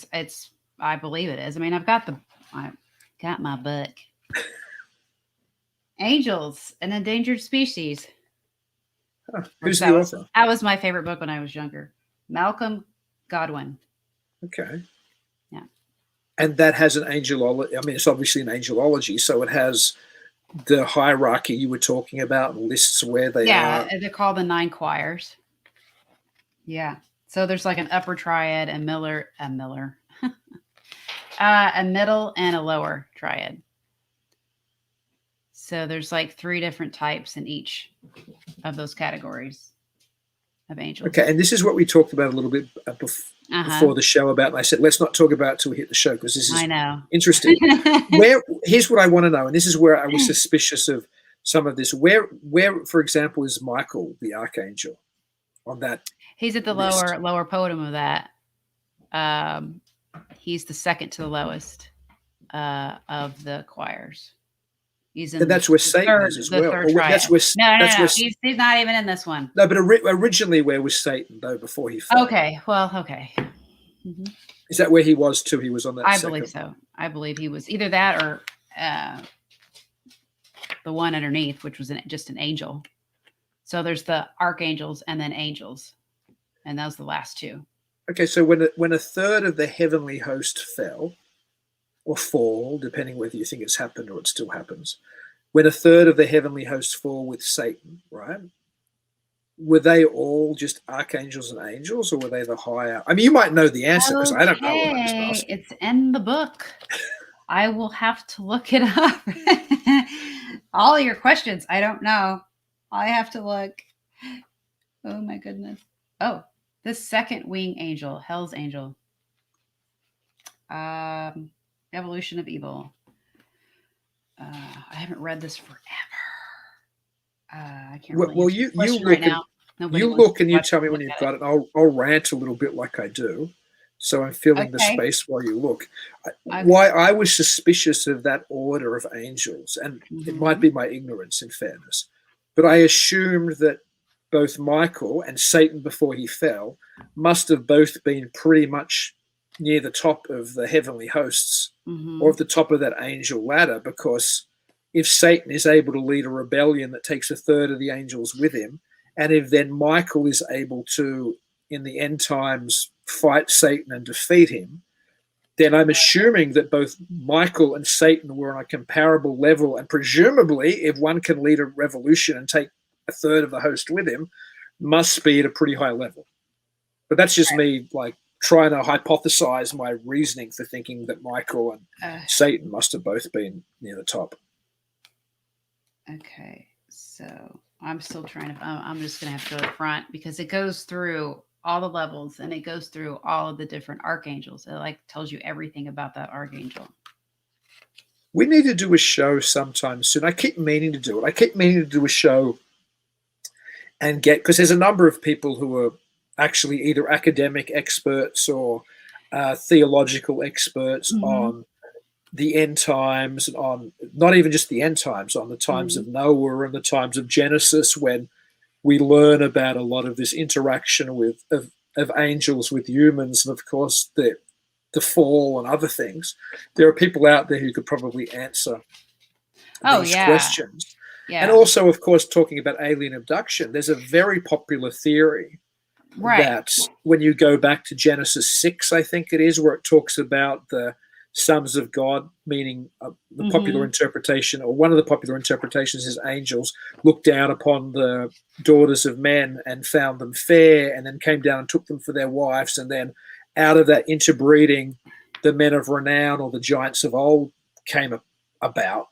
I believe it is. I mean, I've got my book. Angels, an Endangered Species. Who's the author? That was my favorite book when I was younger. Malcolm Godwin. Okay. Yeah. And that has an angelology. I mean, it's obviously an angelology, so it has the hierarchy you were talking about and lists where they are. Yeah, they're called the 9 choirs. Yeah. So there's like an upper triad, a middle, and a lower triad. So there's like 3 different types in each of those categories of angels. Okay, and this is what we talked about a little bit before the show about, and I said, let's not talk about it till we hit the show, because this is interesting. Here's what I want to know, and this is where I was suspicious of some of this. Where, for example, is Michael the archangel on that? He's at the list? lower podium of that. He's the second to the lowest of the choirs. He's in. And that's where Satan is as well. That's where, no. He's not even in this one. No, but originally, where was Satan though before he fell? Okay. Mm-hmm. Is that where he was too? He was on that. I believe so. I believe he was either that or the one underneath, which was just an angel. So there's the archangels and then angels, and those are the last two. Okay, so when a third of the heavenly host fell, or fall, depending whether you think it's happened or it still happens, when a third of the heavenly host fall with Satan, right? Were they all just archangels and angels, or were they the higher? I mean, you might know the answer because I don't know. It's in the book. I will have to look it up. All of your questions, I don't know. I have to look. Oh my goodness. Oh, the second wing angel, Hell's angel. Evolution of evil. I haven't read this forever. I can't. Really well, you look right now. You look and you tell me when you've got it. I'll rant a little bit like I do. So I'm filling the space while you look. Why I was suspicious of that order of angels, and it might be my ignorance in fairness, but I assumed that both Michael and Satan before he fell must have both been pretty much near the top of the heavenly hosts or at the top of that angel ladder, because if Satan is able to lead a rebellion that takes a third of the angels with him, and if then Michael is able to, in the end times, fight Satan and defeat him, then I'm assuming that both Michael and Satan were on a comparable level, and presumably, if one can lead a revolution and take a third of the host with him, must be at a pretty high level. But that's just me, like, trying to hypothesize my reasoning for thinking that Michael and Satan must have both been near the top. Okay, so I'm still trying to. I'm just going to have to go to the front because it goes through all the levels and it goes through all of the different archangels. It like tells you everything about that archangel. We need to do a show sometime soon. I keep meaning to do it. I keep meaning to do a show and get, because there's a number of people who are actually either academic experts or theological experts on the end times, and on not even just the end times, on the times of Noah and the times of Genesis, when we learn about a lot of this interaction of angels with humans, and of course the fall and other things. There are people out there who could probably answer these questions. Yeah. And also, of course, talking about alien abduction, there's a very popular theory that when you go back to Genesis 6, I think it is, where it talks about the sons of God, meaning the popular interpretation, or one of the popular interpretations, is angels looked down upon the daughters of men and found them fair, and then came down and took them for their wives, and then out of that interbreeding, the men of renown, or the giants of old, came about.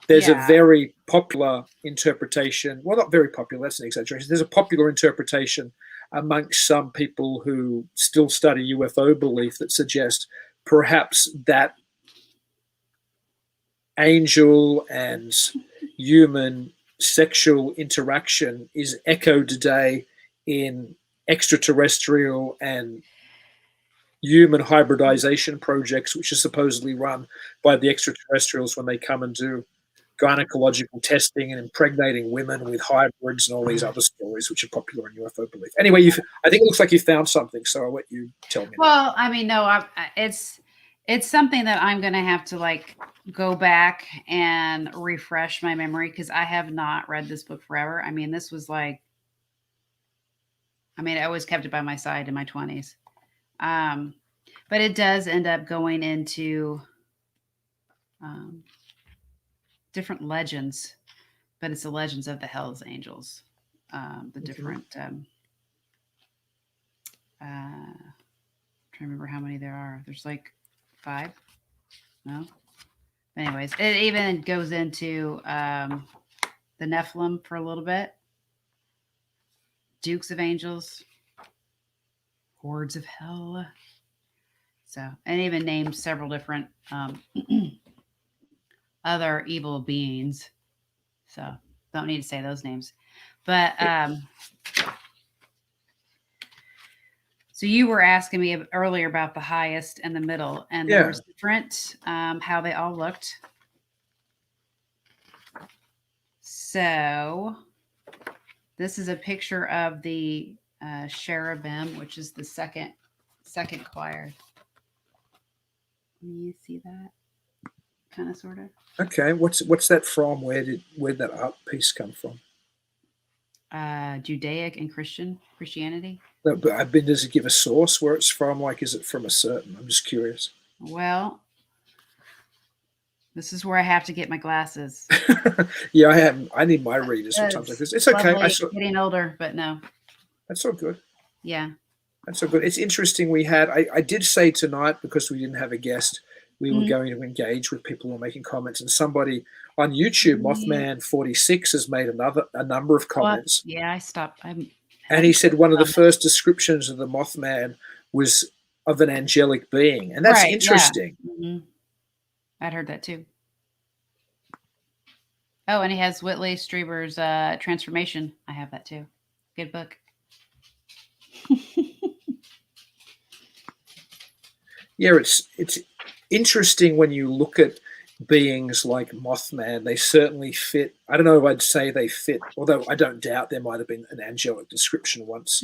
There's a very popular interpretation, well, not very popular, that's an exaggeration. There's a popular interpretation amongst some people who still study UFO belief that suggest perhaps that angel and human sexual interaction is echoed today in extraterrestrial and human hybridization projects, which are supposedly run by the extraterrestrials when they come and do gynecological testing and impregnating women with hybrids and all these other stories, which are popular in UFO belief. Anyway, I think it looks like you found something, so I'll let you tell me. Well, I mean, no, it's something that I'm going to have to like go back and refresh my memory, because I have not read this book forever. I mean, this was like, I always kept it by my side in my 20s. But it does end up going into different legends, but it's the legends of the Hell's Angels. The different, trying to remember how many there are. There's like 5. No. Anyways, it even goes into the Nephilim for a little bit. Dukes of Angels. Hordes of Hell. So, and even named several different other evil beings. So, don't need to say those names. But So you were asking me earlier about the highest and the middle, and there was different how they all looked. So this is a picture of the cherubim, which is the second choir. Can you see that? Kind of, sort of. Okay, what's that from? Where'd that art piece come from? Judaic and Christianity. But does it give a source where it's from? Like, is it from a certain? I'm just curious. Well, this is where I have to get my glasses. Yeah, I need my readers sometimes like this. It's okay. Getting older, but no. That's all good. Yeah. That's so good. It's interesting. I did say tonight, because we didn't have a guest, we were going to engage with people who were making comments, and somebody on YouTube, Mothman 46, has made a number of comments. Well, yeah, I stopped. And he said one of the first descriptions of the Mothman was of an angelic being, and that's interesting. Yeah. Mm-hmm. I'd heard that too. Oh, and he has Whitley Strieber's Transformation. I have that too. Good book. Yeah, it's interesting when you look at beings like Mothman. They certainly fit. I don't know if I'd say they fit, although I don't doubt there might have been an angelic description once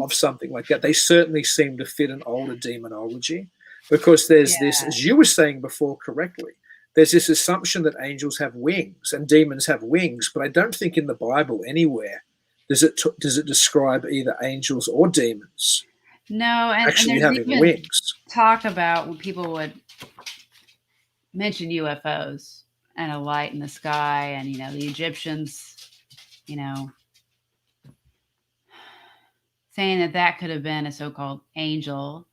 of something like that. They certainly seem to fit an older demonology, because there's this, as you were saying before correctly, there's this assumption that angels have wings and demons have wings, but I don't think in the Bible anywhere does it describe either angels or demons. No, and actually having wings. Talk about when people would mention UFOs and a light in the sky, and the Egyptians, saying that could have been a so-called angel,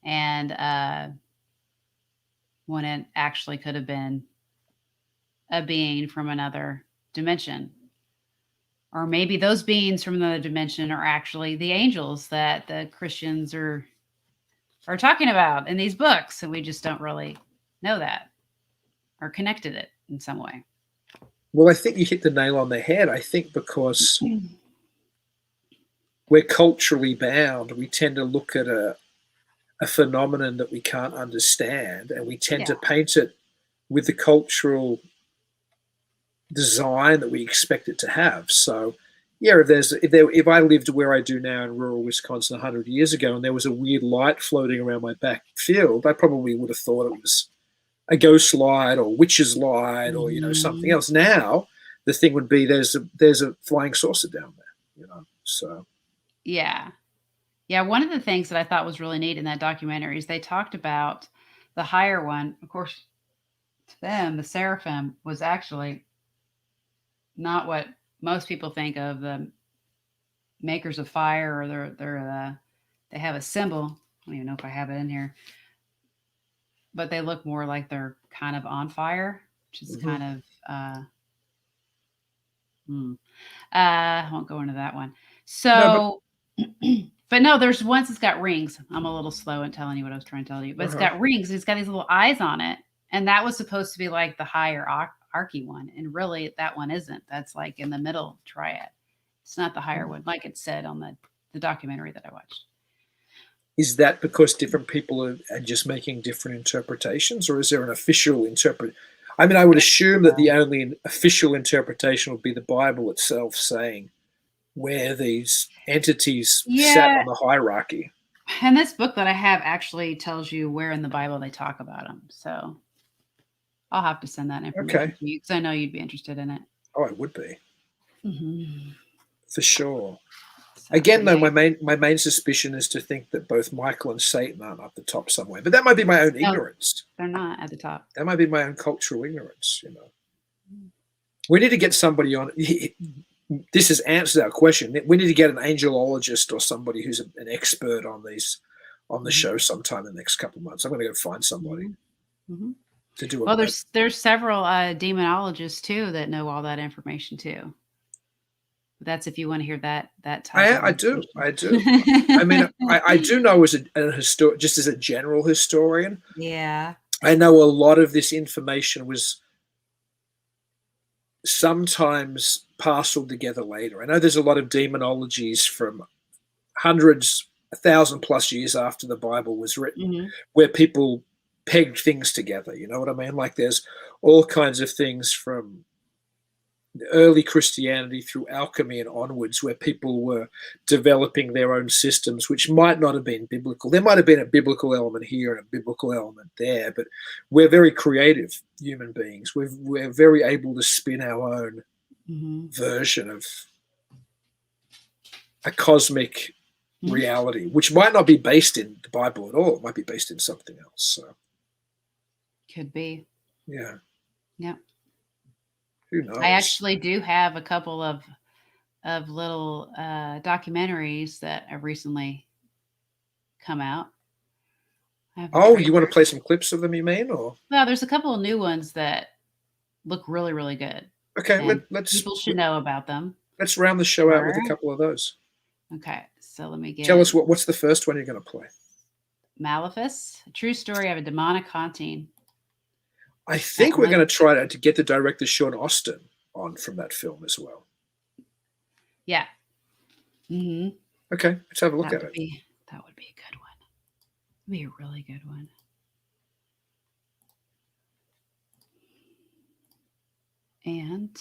and when it actually could have been a being from another dimension. Or maybe those beings from another dimension are actually the angels that the Christians are talking about in these books, and we just don't really know that or connected it in some way. Well, I think you hit the nail on the head. I think because we're culturally bound, we tend to look at a phenomenon that we can't understand, and we tend to paint it with the cultural design that we expect it to have. So yeah, if I lived where I do now in rural Wisconsin 100 years ago, and there was a weird light floating around my back field, I probably would have thought it was a ghost light or witch's light or something else. Now the thing would be there's a flying saucer down there, so yeah. One of the things that I thought was really neat in that documentary is they talked about the higher one. Of course, to them, the seraphim was actually not what most people think of, the makers of fire, or they have a symbol. I don't even know if I have it in here, but they look more like they're kind of on fire, which is kind of I won't go into that one. So but no, there's ones that's got rings. I'm a little slow in telling you what I was trying to tell you, but it's got rings. It's got these little eyes on it, and that was supposed to be like the higher archy one, and really that one isn't. That's like in the middle triad. It's not the higher one, like it said on the documentary that I watched. Is that because different people are just making different interpretations, or is there an official I mean, I would assume that the only official interpretation would be the Bible itself saying where these entities sat on the hierarchy. And this book that I have actually tells you where in the Bible they talk about them. So I'll have to send that information to you, because I know you'd be interested in it. Oh, I would be. For sure. So again, though, my main suspicion is to think that both Michael and Satan aren't up the top somewhere. But that might be my own ignorance. They're not at the top. That might be my own cultural ignorance, We need to get somebody on. This has answered our question. We need to get an angelologist or somebody who's an expert on these on the show sometime in the next couple of months. I'm going to go find somebody to do it. Well, there's several demonologists too that know all that information too. That's if you want to hear that type. I do. I mean, I do know as just as a general historian. Yeah. I know a lot of this information was sometimes parceled together later. I know there's a lot of demonologies from hundreds 1,000+ years after the Bible was written, Mm-hmm. where people pegged things together. You know what I mean? Like there's all kinds of things from early Christianity through alchemy and onwards, where people were developing their own systems, which might not have been biblical. There might have been a biblical element here and a biblical element there, but we're very creative human beings. We're very able to spin our own version of a cosmic reality, which might not be based in the Bible at all. It might be based in something else. So could be. Yeah. Yep. Who knows? I actually do have a couple of little documentaries that have recently come out. Oh, you want to play some clips of them, you mean? Or well, there's a couple of new ones that look really, really good. Okay, let's people should know about them. Let's round the show out with a couple of those. Okay, so let me get. Tell us what's the first one you're going to play? Malefice, a true story of a demonic haunting. I think we're going to try to get the director Sean Austin on from that film as well. Yeah. Mm-hmm. Okay, let's have a look at it. That would be a good one. That'd be a really good one. And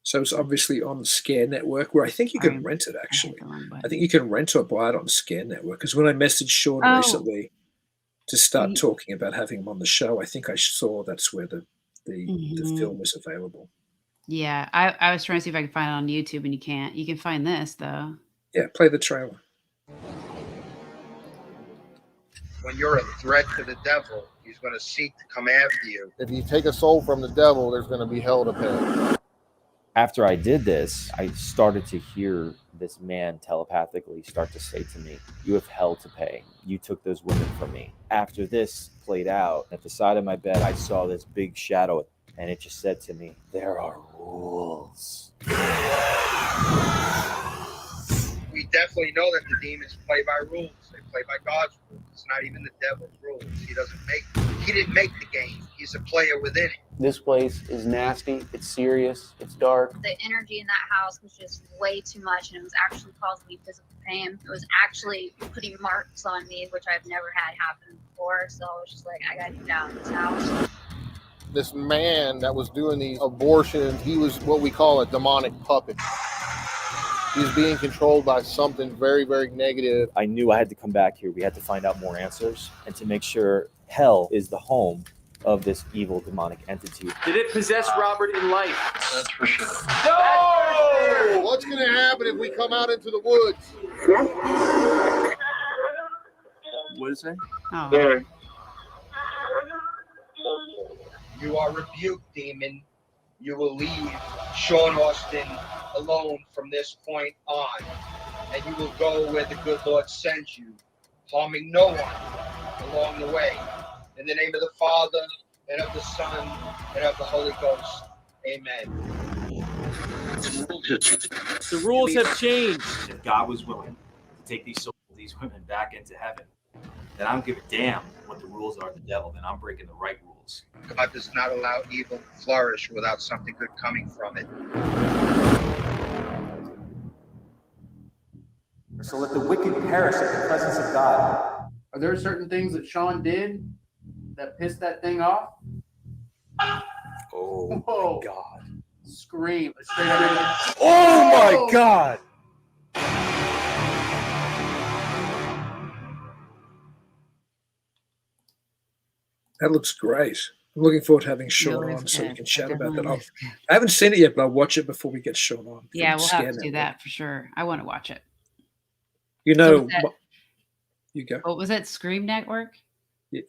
so it's obviously on the Scare Network, where I think you can rent it, actually. I think you can rent or buy it on Scare Network, because when I messaged Sean recently to start talking about having him on the show, I think I saw that's where the film was available. Yeah, I was trying to see if I could find it on YouTube, and you can't. You can find this, though. Yeah, play the trailer. When you're a threat to the devil, he's going to seek to come after you. If you take a soul from the devil, there's going to be hell to pay. After I did this, I started to hear this man telepathically start to say to me, "You have hell to pay. You took those women from me." After this played out, at the side of my bed, I saw this big shadow, and it just said to me, "There are rules." We definitely know that the demons play by rules. They play by God's rules. It's not even the devil's rules. He didn't make the game. He's a player within it. This place is nasty. It's serious. It's dark. The energy in that house was just way too much, and it was actually causing me physical pain. It was actually putting marks on me, which I've never had happen before. So I was just like, I gotta get out of this house. This man that was doing these abortions, he was what we call a demonic puppet. He's being controlled by something very, very negative. I knew I had to come back here. We had to find out more answers and to make sure hell is the home of this evil demonic entity. Did it possess Robert in life? That's for sure. No! What's going to happen if we come out into the woods? What is it? Oh. There. You are rebuked, demon. You will leave Sean Austin alone from this point on, and you will go where the good Lord sends you, harming no one along the way. In the name of the Father, and of the Son, and of the Holy Ghost. Amen. The rules have changed. If God was willing to take these souls, these women back into heaven, then I don't give a damn what the rules are of the devil. Then I'm breaking the right rules. God does not allow evil to flourish without something good coming from it. So let the wicked perish at the presence of God. Are there certain things that Sean did that pissed that thing off? Oh Whoa. my God. Scream. Straight up. Oh my God. That looks great. I'm looking forward to having Sean on so we can chat about that. I haven't seen it yet, but I'll watch it before we get Sean on. Yeah, we'll have to do that for sure. I want to watch it. You know, you go. What was that? Scream Network? Yeah,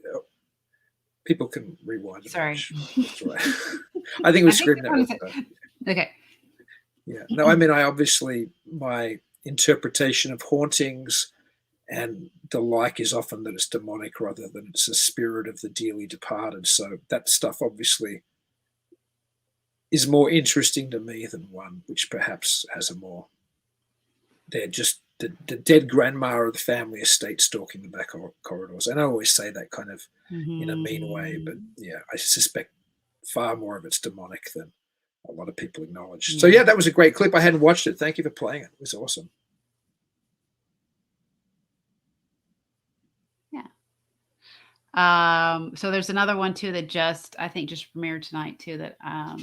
people can rewind. Sorry. That's right. I think it was Scream Network. Okay. Yeah. No, I mean, obviously my interpretation of hauntings and the like is often that it's demonic rather than it's a spirit of the dearly departed. So that stuff obviously is more interesting to me than one which perhaps has a more, they're just the dead grandma of the family estate stalking the back corridors. And I always say that kind of in a mean way, but yeah, I suspect far more of it's demonic than a lot of people acknowledged. So, yeah, that was a great clip. I hadn't watched it. Thank you for playing it. It was awesome. Yeah. So there's another one, too, that I think just premiered tonight, too, that I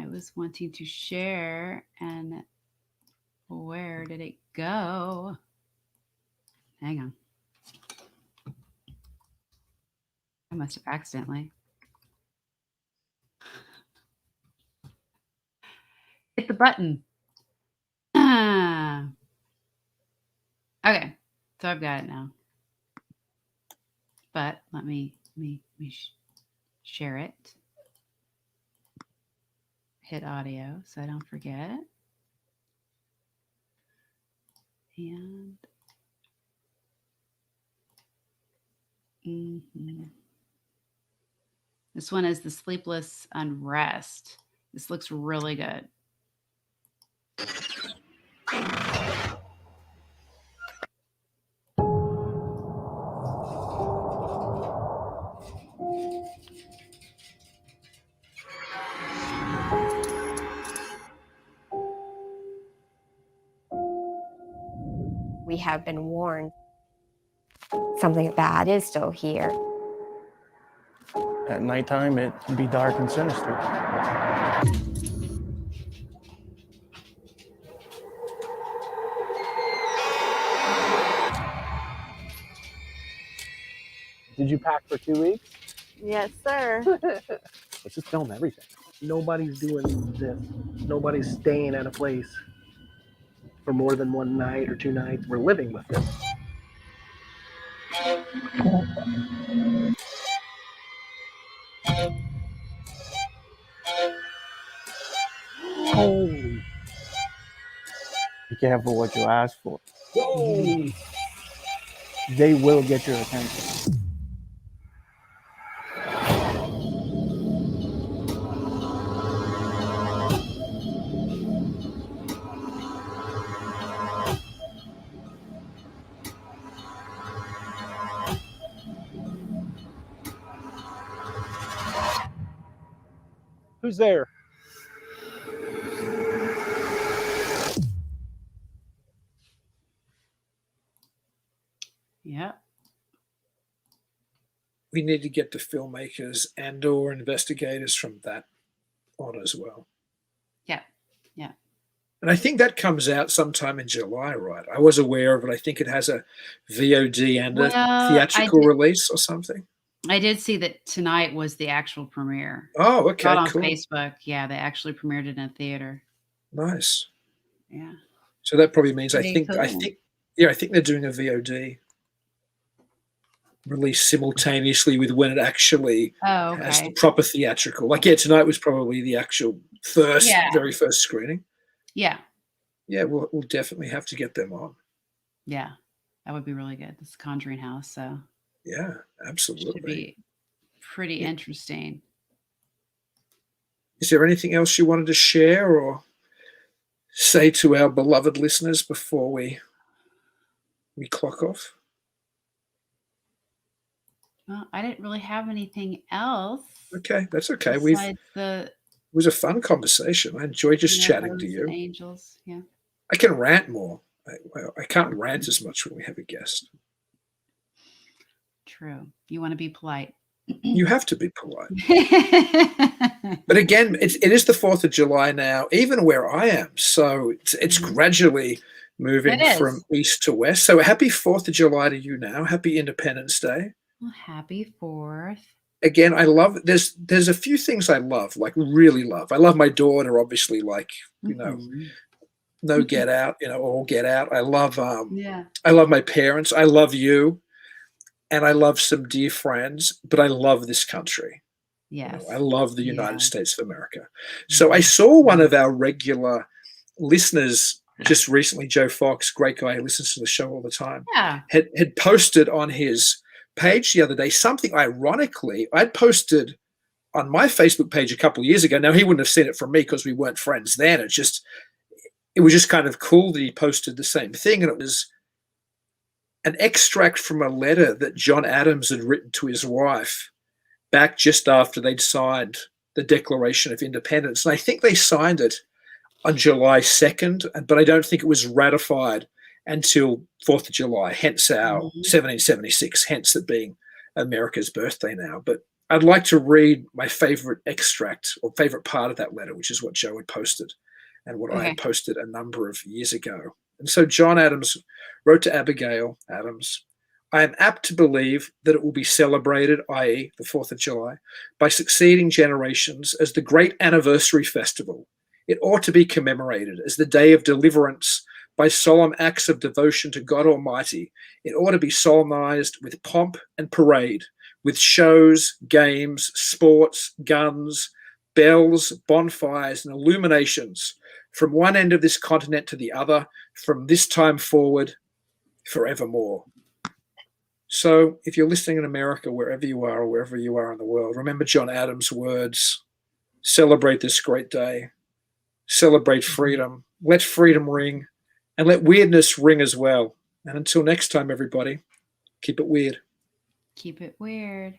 was wanting to share. And where did it go? Hang on. I must have accidentally hit the button. Okay, so I've got it now. But let me share it. Hit audio so I don't forget. And this one is The Sleepless Unrest. This looks really good. We have been warned. Something bad is still here. At nighttime, it can be dark and sinister. Did you pack for 2 weeks? Yes, sir. Let's just film everything. Nobody's doing this. Nobody's staying at a place for more than one night or 2 nights. We're living with this. Holy. Be careful what you ask for. Whoa. They will get your attention. Who's there? Yeah. We need to get the filmmakers and or investigators from that on as well. Yeah. Yeah. And I think that comes out sometime in July, right? I was aware of it. I think it has a VOD and a theatrical release or something. I did see that tonight was the actual premiere. Oh, okay, Not on cool. Facebook. Yeah, they actually premiered it in a theater. Nice. Yeah. So that probably means I think cool. I think they're doing a VOD release simultaneously with when it actually has the proper theatrical. Like, tonight was probably the actual very first screening. Yeah. Yeah, we'll definitely have to get them on. Yeah, that would be really good. It's Conjuring House, so yeah, absolutely. Should be pretty interesting. Is there anything else you wanted to share or say to our beloved listeners before we clock off? Well, I didn't really have anything else. Okay, that's okay. It was a fun conversation. I enjoyed just chatting to you. Angels, yeah. I can rant more. I can't rant as much when we have a guest. True. You want to be polite. You have to be polite. But again, it is the 4th of July now, even where I am. So it's gradually moving from east to west. So happy 4th of July to you now. Happy Independence Day. Well, happy 4th. Again, I love there's a few things I love, like really love. I love my daughter, obviously, like, no Get Out, all Get Out. I love I love my parents. I love you. And I love some dear friends, but I love this country. Yes. I love the United States of America. So I saw one of our regular listeners just recently, Joe Fox, great guy who listens to the show all the time, had posted on his page the other day something ironically I'd posted on my Facebook page a couple of years ago. Now, he wouldn't have seen it from me because we weren't friends then. It was just kind of cool that he posted the same thing. And it was an extract from a letter that John Adams had written to his wife back just after they'd signed the Declaration of Independence. And I think they signed it on July 2nd, but I don't think it was ratified until 4th of July, hence our 1776, hence it being America's birthday now. But I'd like to read my favorite extract or favorite part of that letter, which is what Joe had posted and what I had posted a number of years ago. And so John Adams wrote to Abigail Adams, I am apt to believe that it will be celebrated, i.e. the 4th of July, by succeeding generations as the great anniversary festival. It ought to be commemorated as the day of deliverance by solemn acts of devotion to God Almighty. It ought to be solemnized with pomp and parade, with shows, games, sports, guns, bells, bonfires, and illuminations from one end of this continent to the other, from this time forward, forevermore. So if you're listening in America, wherever you are or wherever you are in the world, remember John Adams' words, celebrate this great day, celebrate freedom, let freedom ring, and let weirdness ring as well. And until next time, everybody, keep it weird. Keep it weird.